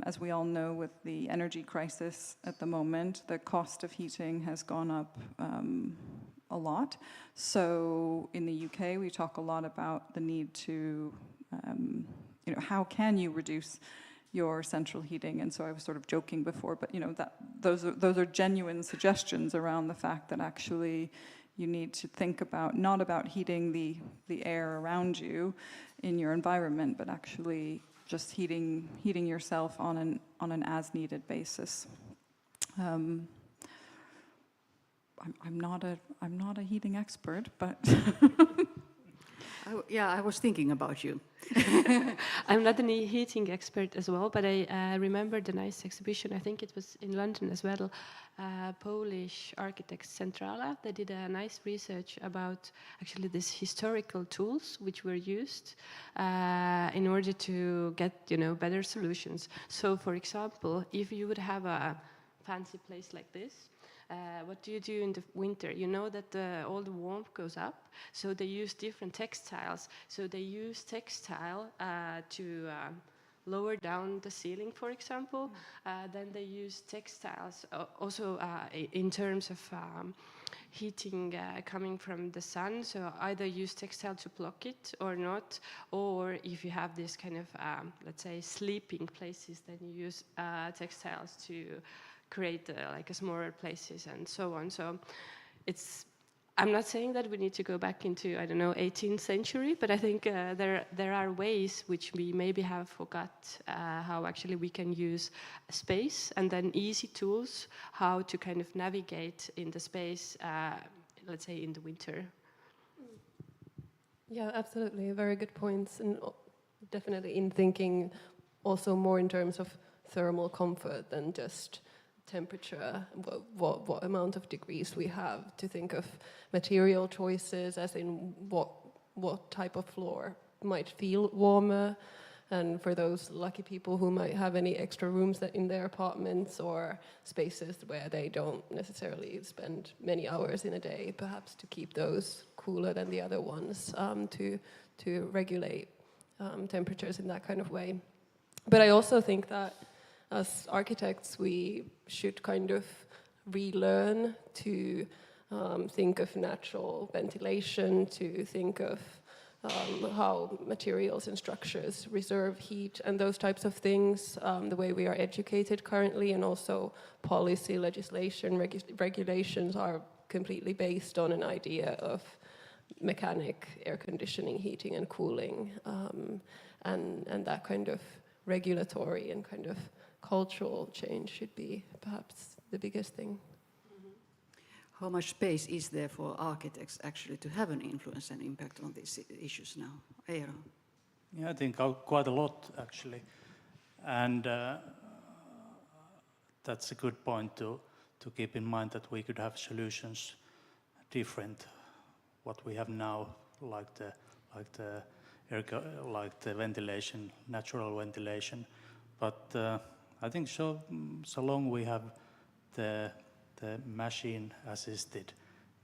as we all know, with the energy crisis at the moment, the cost of heating has gone up a lot. So in the UK, we talk a lot about the need to, how can you reduce your central heating? And so I was sort of joking before, but those are genuine suggestions around the fact that actually, You need to think about, not about heating the air around you in your environment, but actually just heating yourself on an as-needed basis. I'm not a heating expert, but I was thinking about you. I'm not a heating expert as well, but I remember the nice exhibition. I think it was in London as well. Polish architects Centrala. They did a nice research about actually these historical tools which were used in order to get better solutions. So, for example, if you would have a fancy place like this. What do you do in the winter? You know that all the warmth goes up, so they use different textiles. So they use textile to lower down the ceiling, for example. Then they use textiles also in terms of heating coming from the sun. So either use textile to block it or not, or if you have this kind of, let's say, sleeping places, then you use textiles to create like a smaller places and so on. So I'm not saying that we need to go back into, 18th century, but I think there are ways which we maybe have forgot how actually we can use space, and then easy tools how to kind of navigate in the space, let's say in the winter. Yeah, absolutely. Very good points, and definitely in thinking also more in terms of thermal comfort than just temperature, what amount of degrees we have, to think of material choices, as in what type of floor might feel warmer, and for those lucky people who might have any extra rooms in their apartments or spaces where they don't necessarily spend many hours in a day, perhaps to keep those cooler than the other ones, to regulate temperatures in that kind of way. But I also think that as architects, we should kind of relearn to think of natural ventilation, to think of how materials and structures reserve heat and those types of things, the way we are educated currently, and also policy, legislation, regulations are completely based on an idea of mechanic air conditioning, heating and cooling, and that kind of regulatory and kind of cultural change should be perhaps the biggest thing. How much space is there for architects actually to have an influence and impact on these issues now? Eero? Yeah, I think quite a lot actually, and that's a good point to keep in mind, that we could have solutions different what we have now, like the ventilation, natural ventilation, but I think so long we have the machine-assisted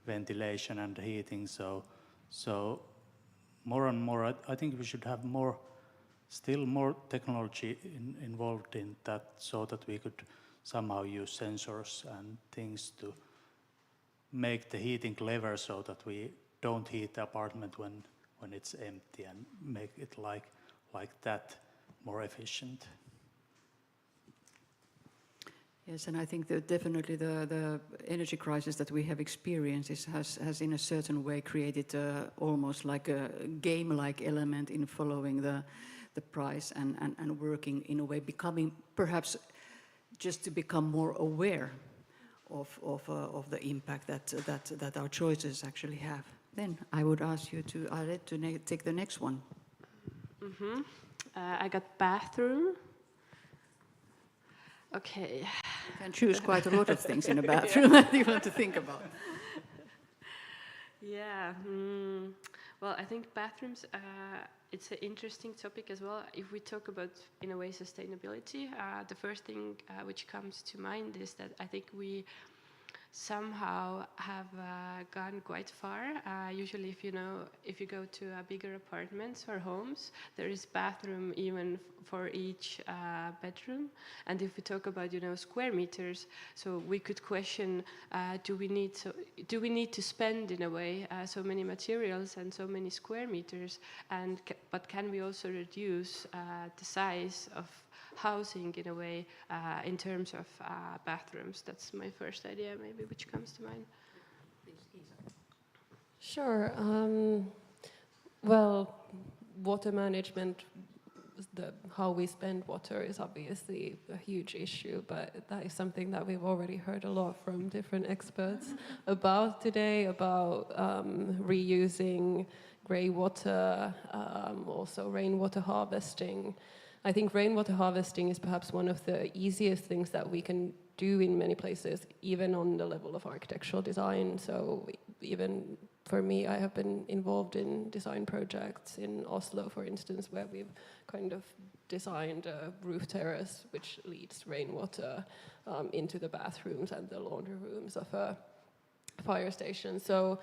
ventilation and heating, so more and more, I think we should have still more technology involved in that, so that we could somehow use sensors and things to make the heating clever, so that we don't heat the apartment when it's empty, and make it like that more efficient. Yes, and I think that definitely the energy crisis that we have experienced has in a certain way created almost like a game-like element in following the price and working in a way, becoming perhaps just to become more aware of the impact that our choices actually have. Then I would ask you to take the next one. Mm-hmm. I got bathroom. Okay. You can choose quite a lot of things in a bathroom that you want to think about. Yeah. Well, I think bathrooms, it's an interesting topic as well. If we talk about, in a way, sustainability, the first thing which comes to mind is that I think we somehow have gone quite far. Usually, if you go to bigger apartments or homes, there is bathroom even for each bedroom. And if we talk about square meters, so we could question: do we need to spend in a way so many materials and so many square meters? But can we also reduce the size of housing in a way in terms of bathrooms? That's my first idea, maybe, which comes to mind. Sure. Well, water management, how we spend water is obviously a huge issue, but that is something that we've already heard a lot from different experts about today, about reusing grey water, also rainwater harvesting. I think rainwater harvesting is perhaps one of the easiest things that we can do in many places, even on the level of architectural design. So even for me, I have been involved in design projects in Oslo, for instance, where we've kind of designed a roof terrace which leads rainwater into the bathrooms and the laundry rooms of a fire station. So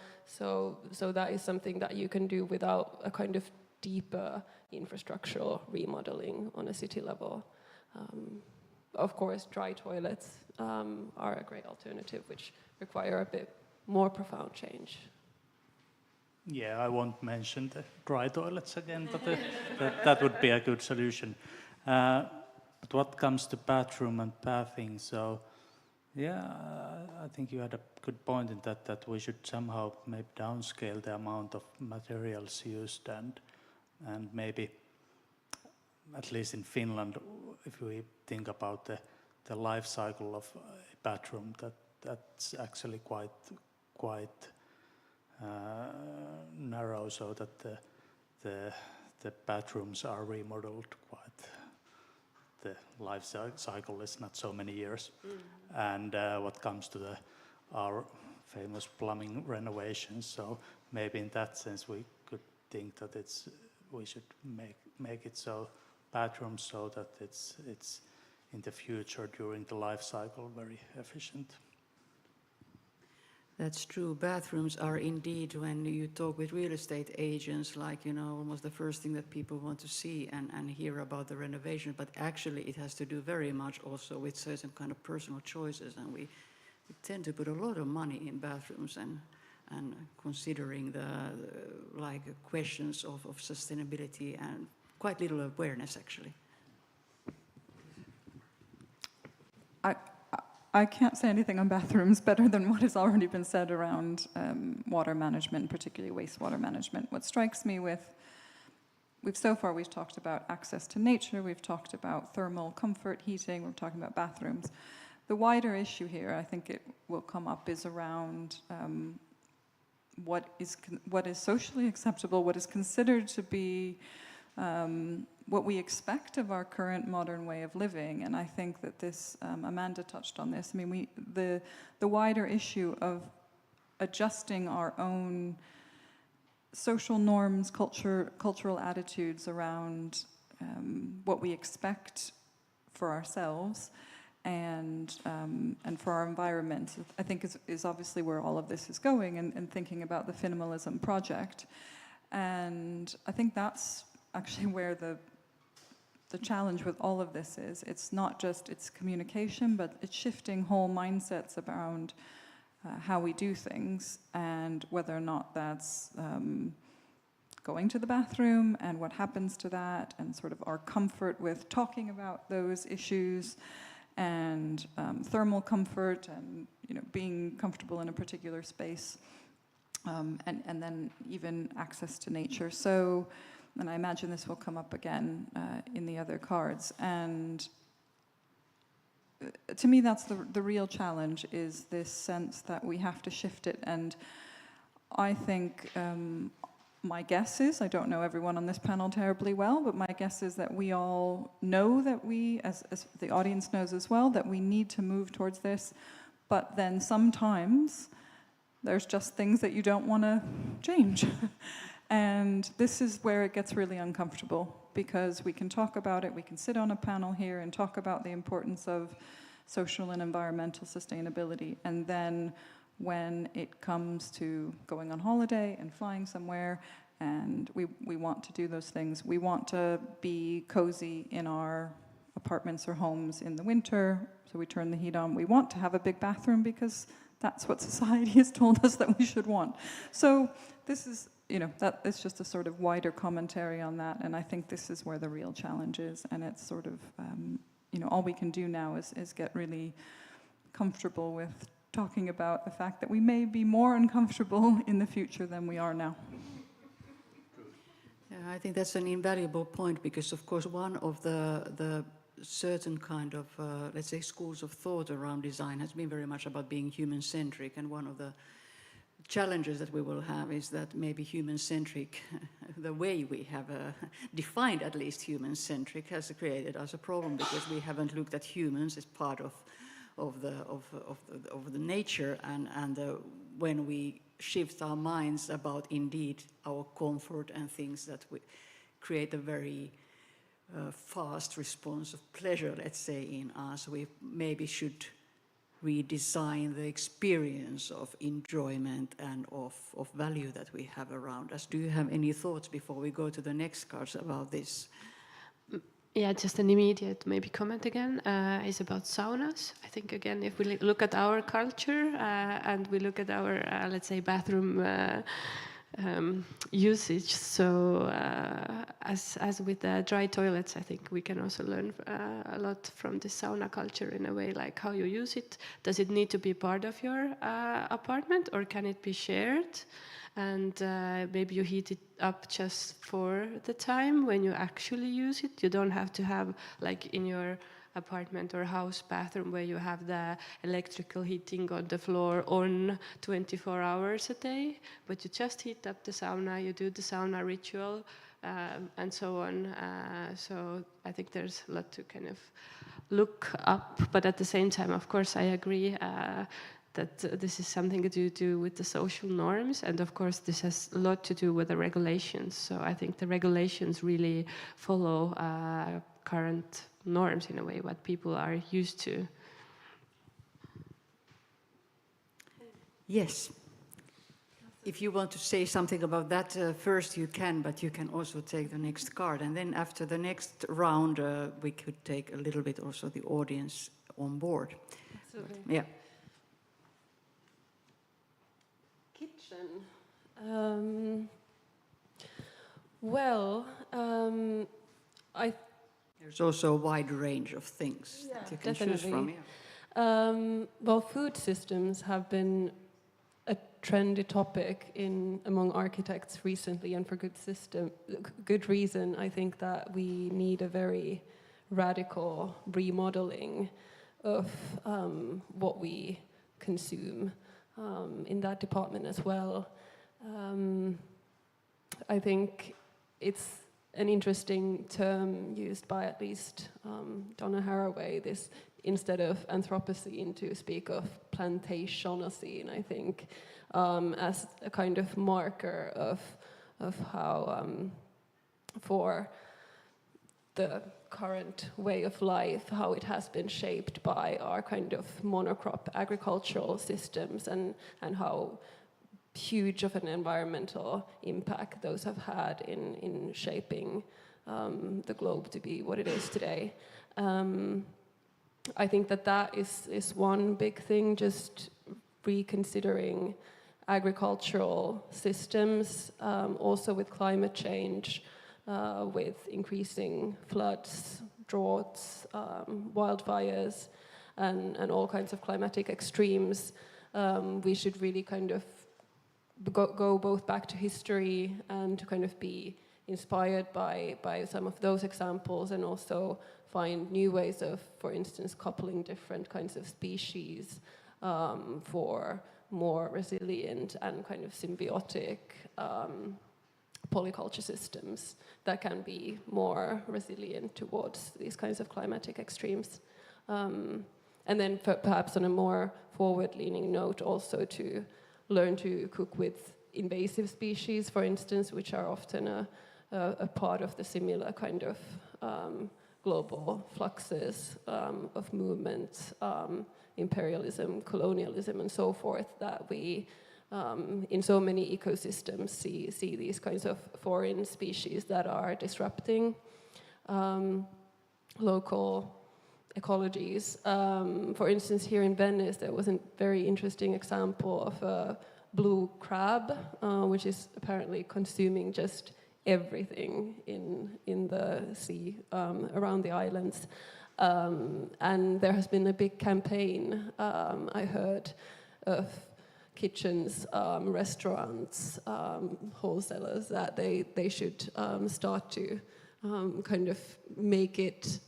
that is something that you can do without a kind of deeper infrastructural remodeling on a city level. Of course, dry toilets are a great alternative, which require a bit more profound change. Yeah, I won't mention the dry toilets again, but that would be a good solution. But what comes to bathroom and bathing, so yeah, I think you had a good point in that we should somehow maybe downscale the amount of materials used and maybe, at least in Finland, if we think about the life cycle of a bathroom, that's actually quite narrow, so that the bathrooms are remodeled quite. The life cycle is not so many years. And what comes to our famous plumbing renovations, so maybe in that sense we could think that we should make it so bathrooms so that it's in the future during the life cycle very efficient. That's true. Bathrooms are indeed, when you talk with real estate agents, like, almost the first thing that people want to see and hear about the renovation. But actually it has to do very much also with certain kind of personal choices. And we tend to put a lot of money in bathrooms and considering the questions of sustainability and quite little awareness actually. I can't say anything on bathrooms better than what has already been said around water management, particularly wastewater management. What strikes me we've talked about access to nature, we've talked about thermal comfort, heating, we're talking about bathrooms. The wider issue here, I think it will come up, is around what is socially acceptable, what is considered to be what we expect of our current modern way of living. And I think that this, Amanda touched on this, I mean, the wider issue of adjusting our own social norms, cultural attitudes around what we expect for ourselves and for our environment, I think is obviously where all of this is going, and thinking about the Finimalism project. And I think that's actually where the challenge with all of this is. It's not just its communication, but it's shifting whole mindsets around how we do things, and whether or not that's going to the bathroom and what happens to that, and sort of our comfort with talking about those issues, and thermal comfort, and being comfortable in a particular space, and then even access to nature. So, and I imagine this will come up again in the other cards. And to me, that's the real challenge, is this sense that we have to shift it. And I think my guess is, I don't know everyone on this panel terribly well, but my guess is that we all know that we, as the audience knows as well, that we need to move towards this. But then sometimes there's just things that you don't want to change. And this is where it gets really uncomfortable, because we can talk about it, we can sit on a panel here and talk about the importance of social and environmental sustainability, and then when it comes to going on holiday and flying somewhere, and we want to do those things, we want to be cozy in our apartments or homes in the winter, so we turn the heat on, we want to have a big bathroom because that's what society has told us that we should want. So this is, that is just a sort of wider commentary on that, and I think this is where the real challenge is, and it's sort of, all we can do now is get really comfortable with talking about the fact that we may be more uncomfortable in the future than we are now. Yeah, I think that's an invaluable point because, of course, one of the certain kind of, let's say, schools of thought around design has been very much about being human-centric, and one of the challenges that we will have is that maybe human-centric, the way we have defined at least human-centric, has created us a problem because we haven't looked at humans as part of the nature, and when we shift our minds about indeed our comfort and things that we create a very fast response of pleasure, let's say, in us, we maybe should redesign the experience of enjoyment and of value that we have around us. Do you have any thoughts before we go to the next cards about this? Yeah, just an immediate maybe comment again is about saunas. I think again, if we look at our culture and we look at our, let's say, bathroom usage, so as with the dry toilets, I think we can also learn a lot from the sauna culture in a way, like how you use it. Does it need to be part of your apartment, or can it be shared? And maybe you heat it up just for the time when you actually use it. You don't have to have, like in your apartment or house bathroom, where you have the electrical heating on the floor on 24 hours a day, but you just heat up the sauna, you do the sauna ritual, and so on. So I think there's a lot to kind of look up, but at the same time, of course, I agree that this is something to do with the social norms, and of course this has a lot to do with the regulations. So I think the regulations really follow current norms in a way, what people are used to. Yes. If you want to say something about that first, you can, but you can also take the next card. And then after the next round, we could take a little bit also the audience on board. Absolutely. But, yeah. Kitchen. There's also a wide range of things that you can choose from. Yeah. Well, food systems have been a trendy topic among architects recently, and for good reason. I think that we need a very radical remodeling of what we consume in that department as well. I think it's an interesting term used by at least Donna Haraway, this instead of Anthropocene to speak of Plantationocene, I think, as a kind of marker of how for the current way of life, how it has been shaped by our kind of monocrop agricultural systems, and how huge of an environmental impact those have had in shaping the globe to be what it is today. I think that is one big thing, just reconsidering agricultural systems, also with climate change, with increasing floods, droughts, wildfires, and all kinds of climatic extremes. We should really kind of go both back to history and to kind of be inspired by some of those examples, and also find new ways of, for instance, coupling different kinds of species for more resilient and kind of symbiotic polyculture systems that can be more resilient towards these kinds of climatic extremes. And then perhaps on a more forward-leaning note, also to learn to cook with invasive species, for instance, which are often a part of the similar kind of global fluxes of movement, imperialism, colonialism, and so forth, that we in so many ecosystems see these kinds of foreign species that are disrupting local ecologies. For instance, here in Venice, there was a very interesting example of a blue crab, which is apparently consuming just everything in the sea around the islands. And there has been a big campaign, I heard, of kitchens, restaurants, wholesalers, that they should start to kind of make it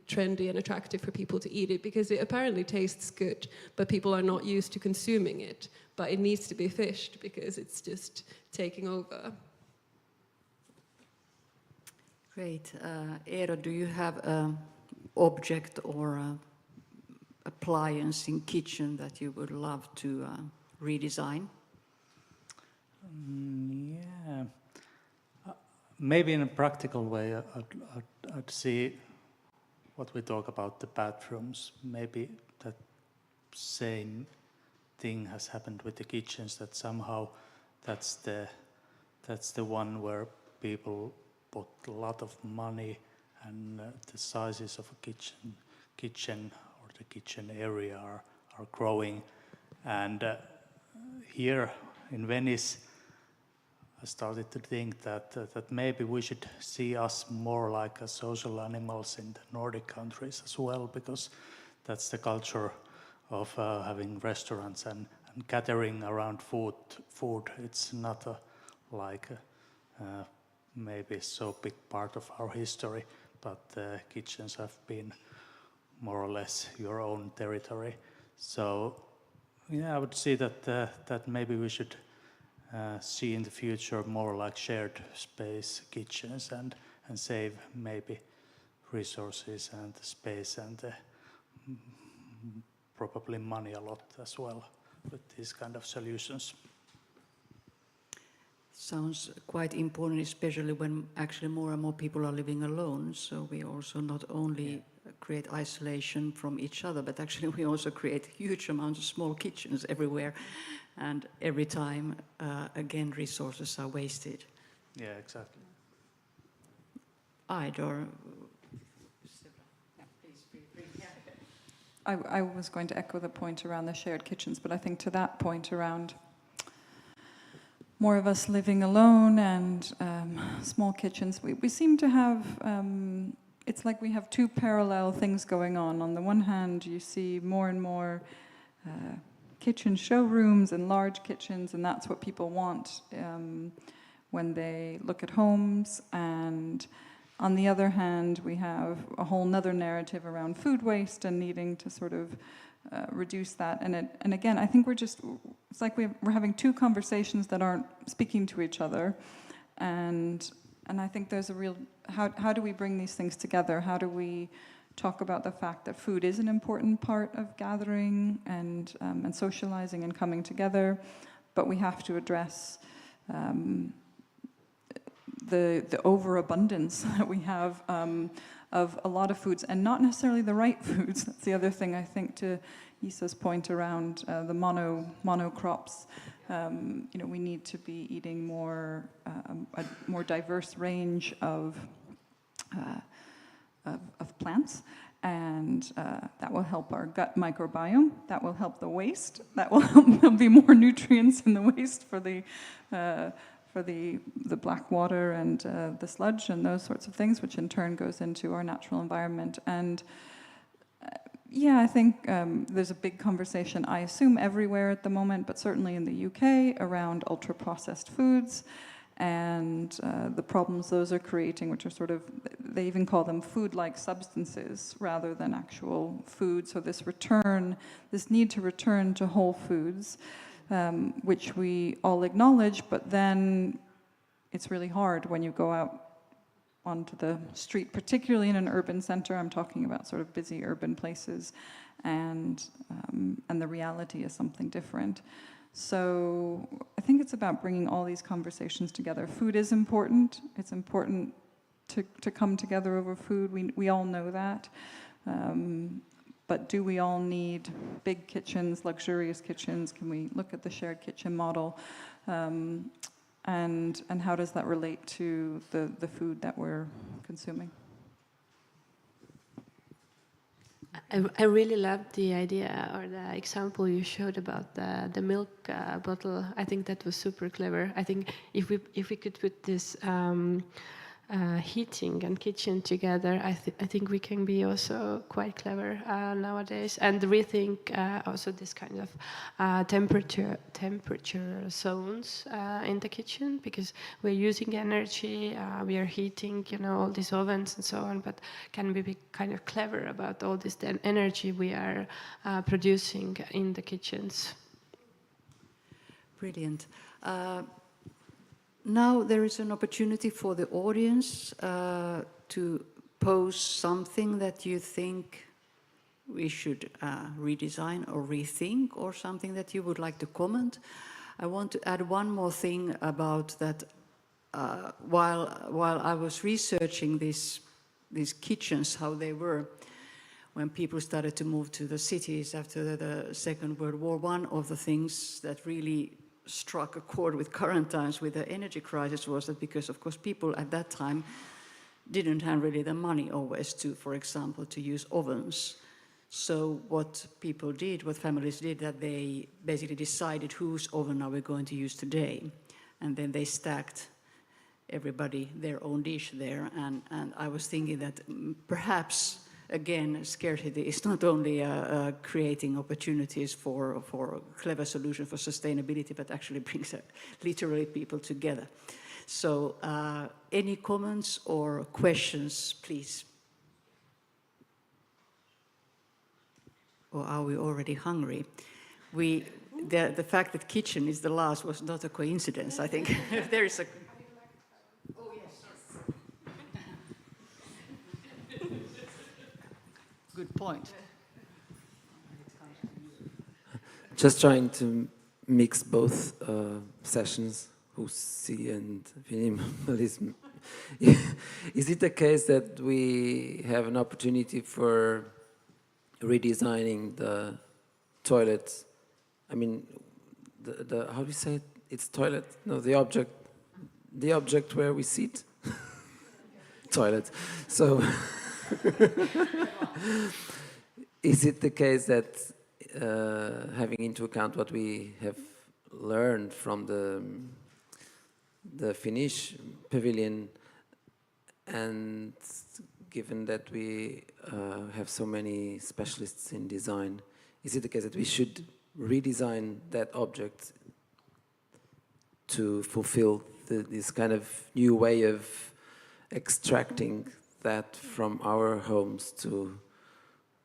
trendy and attractive for people to eat it, because it apparently tastes good, but people are not used to consuming it. But it needs to be fished because it's just taking over. Great. Eero, do you have an object or appliance in kitchen that you would love to redesign? Yeah. Maybe in a practical way, I'd see what we talk about the bathrooms. Maybe that same thing has happened with the kitchens, that somehow that's the one where people put a lot of money, and the sizes of a kitchen or the kitchen area are growing. And here in Venice, I started to think that maybe we should see us more like social animals in the Nordic countries as well, because that's the culture of having restaurants and gathering around food. It's not maybe so big part of our history, but kitchens have been more or less your own territory. So yeah, I would see that maybe we should see in the future more like shared space kitchens and save maybe resources and space and probably money a lot as well with these kind of solutions. Sounds quite important, especially when actually more and more people are living alone. So we also not only create isolation from each other, but actually we also create huge amounts of small kitchens everywhere. And every time, again, resources are wasted. Yeah, exactly. Idor. I was going to echo the point around the shared kitchens, but I think to that point around more of us living alone and small kitchens, we seem to have, it's like we have two parallel things going on. On the one hand, you see more and more kitchen showrooms and large kitchens, and that's what people want when they look at homes. And on the other hand, we have a whole nother narrative around food waste and needing to sort of reduce that. And again, I think it's like we're having two conversations that aren't speaking to each other. And I think there's a real, how do we bring these things together? How do we talk about the fact that food is an important part of gathering and socializing and coming together, but we have to address the overabundance that we have of a lot of foods, and not necessarily the right foods. That's the other thing, I think, to Isa's point around the monocrops. We need to be eating more a more diverse range of plants, and that will help our gut microbiome. That will help the waste. That will help there'll be more nutrients in the waste for the black water and the sludge and those sorts of things, which in turn goes into our natural environment. And I think there's a big conversation, I assume everywhere at the moment, but certainly in the UK, around ultra-processed foods and the problems those are creating, which are sort of, they even call them food-like substances rather than actual food. So this need to return to whole foods, which we all acknowledge, but then it's really hard when you go out onto the street, particularly in an urban center. I'm talking about sort of busy urban places, and the reality is something different. So I think it's about bringing all these conversations together. Food is important. It's important to come together over food. We all know that. But do we all need big kitchens, luxurious kitchens? Can we look at the shared kitchen model? And how does that relate to the food that we're consuming? I really loved the idea or the example you showed about the milk bottle. I think that was super clever. I think if we could put this heating and kitchen together, I think we can be also quite clever nowadays, and rethink also this kind of temperature zones in the kitchen, because we're using energy, we are heating, all these ovens and so on, but can we be kind of clever about all this energy we are producing in the kitchens? Brilliant. Now there is an opportunity for the audience to pose something that you think we should redesign or rethink, or something that you would like to comment. I want to add one more thing about that. While I was researching these kitchens, how they were, when people started to move to the cities after the Second World War, one of the things that really struck a chord with current times with the energy crisis was that, because of course people at that time didn't have really the money always to, for example, to use ovens. So what people did, what families did, that they basically decided whose oven are we going to use today, and then they stacked everybody their own dish there. And I was thinking that perhaps, again, scarcity is not only creating opportunities for clever solutions for sustainability, but actually brings literally people together. So any comments or questions, please? Or are we already hungry? The fact that kitchen is the last was not a coincidence, I think. There is a... Oh, yes. Good point. Just trying to mix both sessions, Huussi and Finimalism. Is it the case that we have an opportunity for redesigning the toilet? I mean, how do you say it? It's toilet? No, the object where we sit. Toilet. So, is it the case that having into account what we have learned from the Finnish pavilion, and given that we have so many specialists in design, is it the case that we should redesign that object to fulfill this kind of new way of extracting that from our homes to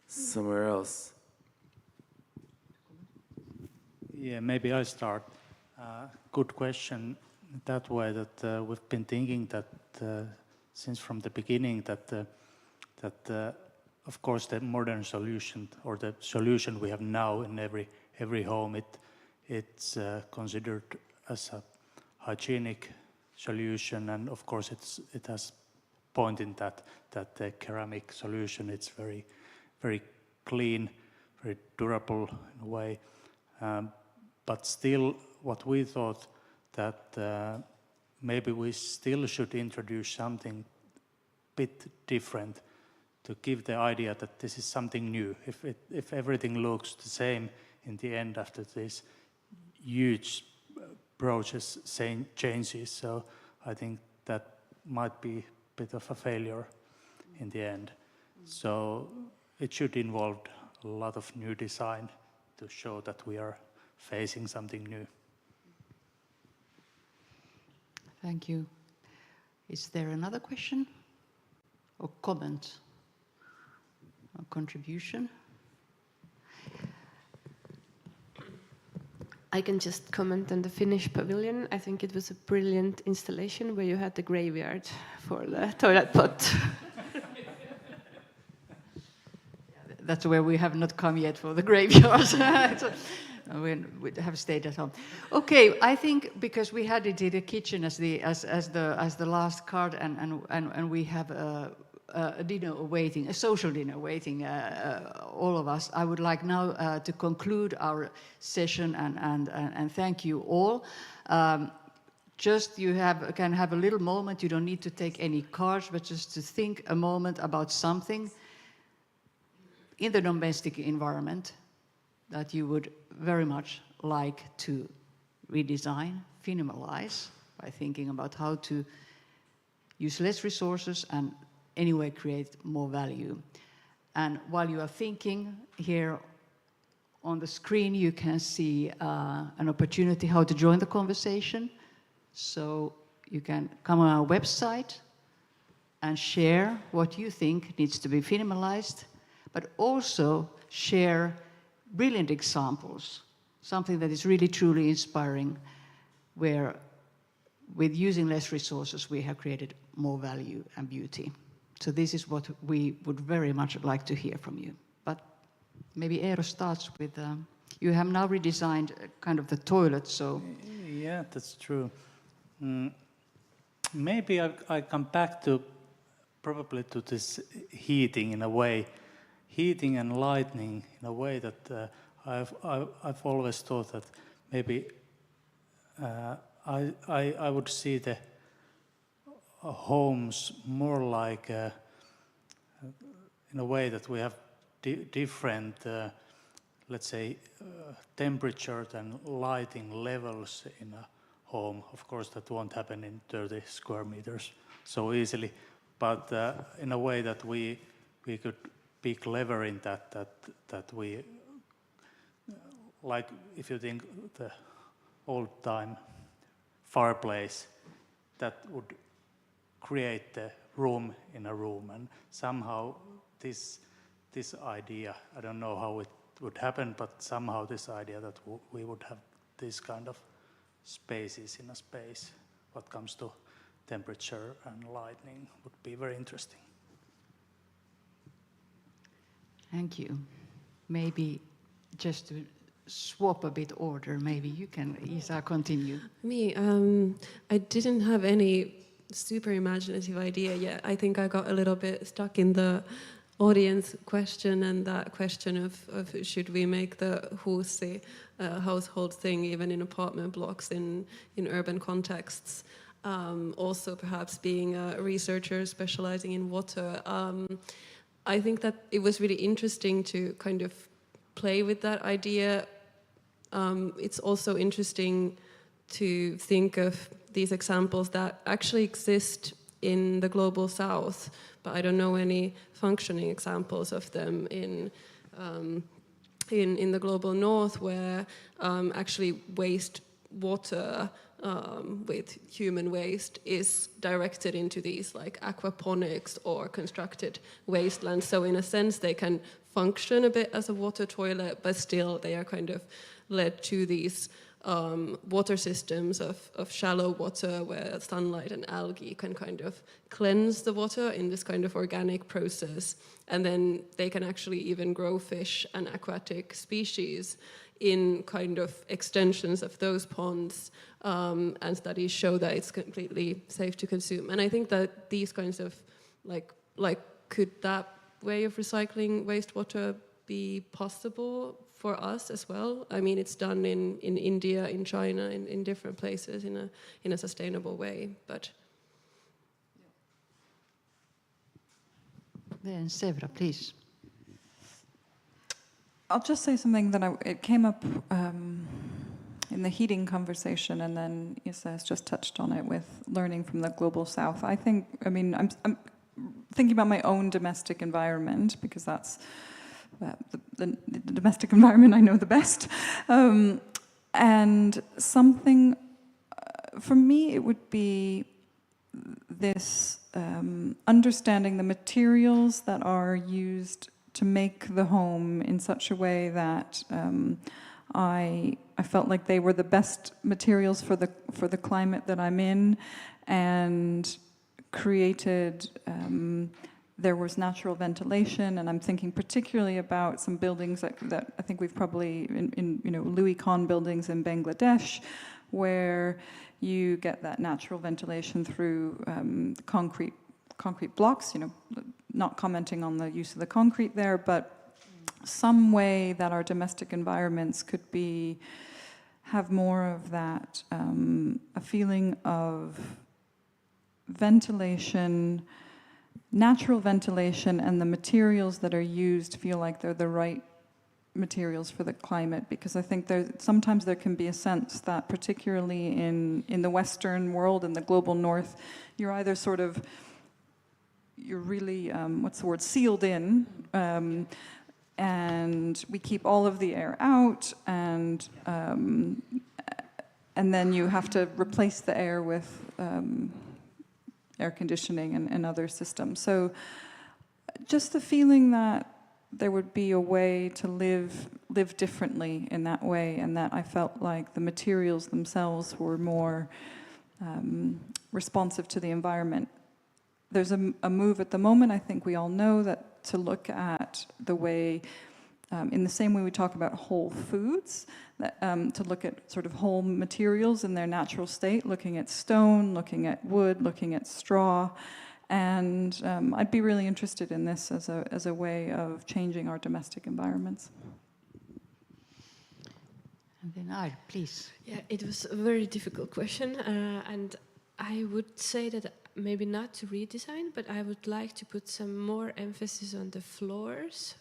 somewhere else? Yeah, maybe I start. Good question. That way that we've been thinking that since from the beginning that of course the modern solution, or the solution we have now in every home, it's considered as a hygienic solution, and of course it has point in that the ceramic solution, it's very clean, very durable in a way, but still what we thought that maybe we still should introduce something bit different to give the idea that this is something new. If everything looks the same in the end after this huge process changes, so I think that might be a bit of a failure in the end. So it should involve a lot of new design to show that we are facing something new. Thank you. Is there another question or comment or contribution? I can just comment on the Finnish pavilion. I think it was a brilliant installation where you had the graveyard for the toilet pot. That's where we have not come yet, for the graveyard. So, we have stayed at home. Okay, I think because we had it in the kitchen as the last card, and we have a dinner awaiting, a social dinner awaiting all of us. I would like now to conclude our session and thank you all. Just you can have a little moment. You don't need to take any cards, but just to think a moment about something in the domestic environment that you would very much like to redesign, finimalize, by thinking about how to use less resources and anyway create more value. And while you are thinking, here on the screen you can see an opportunity how to join the conversation. So you can come on our website and share what you think needs to be minimalized, but also share brilliant examples, something that is really truly inspiring, where with using less resources we have created more value and beauty. So this is what we would very much like to hear from you. But maybe Eero starts with, you have now redesigned kind of the toilet, so... Yeah, that's true. Maybe I come back to probably to this heating in a way, heating and lighting in a way that I've always thought that maybe I would see the homes more like in a way that we have different, let's say, temperature and lighting levels in a home. Of course, that won't happen in 30 square meters so easily, but in a way that we could be clever in that we, like if you think the old-time fireplace, that would create the room in a room, and somehow this idea, I don't know how it would happen, but somehow this idea that we would have this kind of spaces in a space, what comes to temperature and lighting, would be very interesting. Thank you. Maybe just to swap a bit order, maybe you can, Isa, continue. Me, I didn't have any super imaginative idea yet. I think I got a little bit stuck in the audience question and that question of should we make the Huussi household thing even in apartment blocks in urban contexts. Also perhaps being a researcher specializing in water. I think that it was really interesting to kind of play with that idea. It's also interesting to think of these examples that actually exist in the global south, but I don't know any functioning examples of them in the global north, where actually waste water with human waste is directed into these like aquaponics or constructed wastelands. So in a sense they can function a bit as a water toilet, but still they are kind of led to these water systems of shallow water where sunlight and algae can kind of cleanse the water in this kind of organic process. And then they can actually even grow fish and aquatic species in kind of extensions of those ponds, and studies show that it's completely safe to consume. And I think that these kinds of, like could that way of recycling wastewater be possible for us as well? I mean, it's done in India, in China, in different places in a sustainable way, but... Then Sevra, please. I'll just say something that it came up in the heating conversation, and then Isa has just touched on it with learning from the global south. I mean, I'm thinking about my own domestic environment, because that's the domestic environment I know the best. And something, for me, it would be this understanding the materials that are used to make the home in such a way that I felt like they were the best materials for the climate that I'm in, and created. There was natural ventilation, and I'm thinking particularly about some buildings that I think we've probably in Louis Kahn buildings in Bangladesh, where you get that natural ventilation through concrete blocks. Not commenting on the use of the concrete there, but some way that our domestic environments could have more of that, a feeling of ventilation, natural ventilation, and the materials that are used feel like they're the right materials for the climate, because I think sometimes there can be a sense that, particularly in the Western world, in the global North, you're either sort of, you're really, what's the word, sealed in, and we keep all of the air out, and then you have to replace the air with air conditioning and other systems. So just the feeling that there would be a way to live differently in that way, and that I felt like the materials themselves were more responsive to the environment. There's a move at the moment, I think we all know, that to look at the way, in the same way we talk about whole foods, that, to look at sort of whole materials in their natural state, looking at stone, looking at wood, looking at straw. And I'd be really interested in this as a way of changing our domestic environments. And then I, please. Yeah, it was a very difficult question, and I would say that maybe not to redesign, but I would like to put some more emphasis on the floors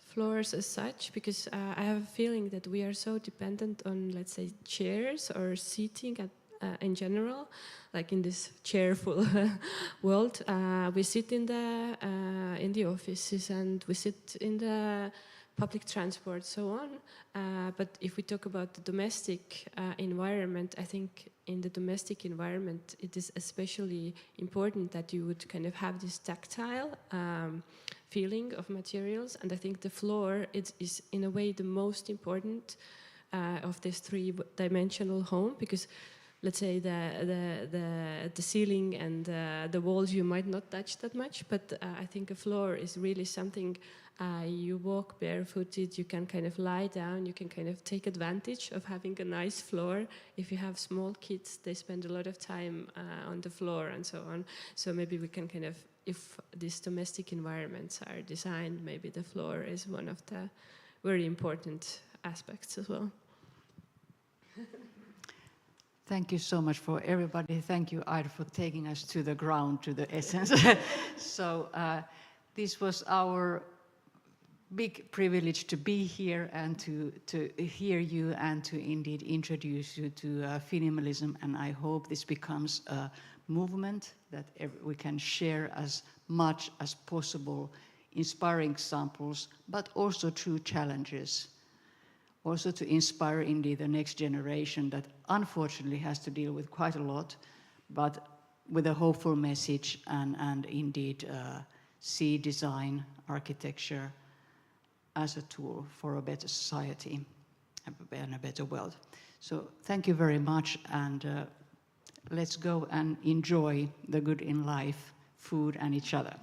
as such, because I have a feeling that we are so dependent on, let's say, chairs or seating in general, like in this cheerful world. We sit in the offices, and we sit in the public transport, so on. But if we talk about the domestic environment, I think in the domestic environment, it is especially important that you would kind of have this tactile feeling of materials. And I think the floor is in a way the most important of this three-dimensional home, because let's say the ceiling and the walls you might not touch that much, but I think a floor is really something you walk barefooted, you can kind of lie down, you can kind of take advantage of having a nice floor. If you have small kids, they spend a lot of time on the floor and so on. So maybe we can kind of, if these domestic environments are designed, maybe the floor is one of the very important aspects as well. Thank you so much for everybody. Thank you, Aida, for taking us to the ground, to the essence. So this was our big privilege to be here and to hear you and to indeed introduce you to Finimalism. And I hope this becomes a movement that we can share as much as possible, inspiring examples, but also true challenges. Also to inspire indeed the next generation that unfortunately has to deal with quite a lot, but with a hopeful message and indeed see design, architecture as a tool for a better society and a better world. So thank you very much, and let's go and enjoy the good in life, food and each other.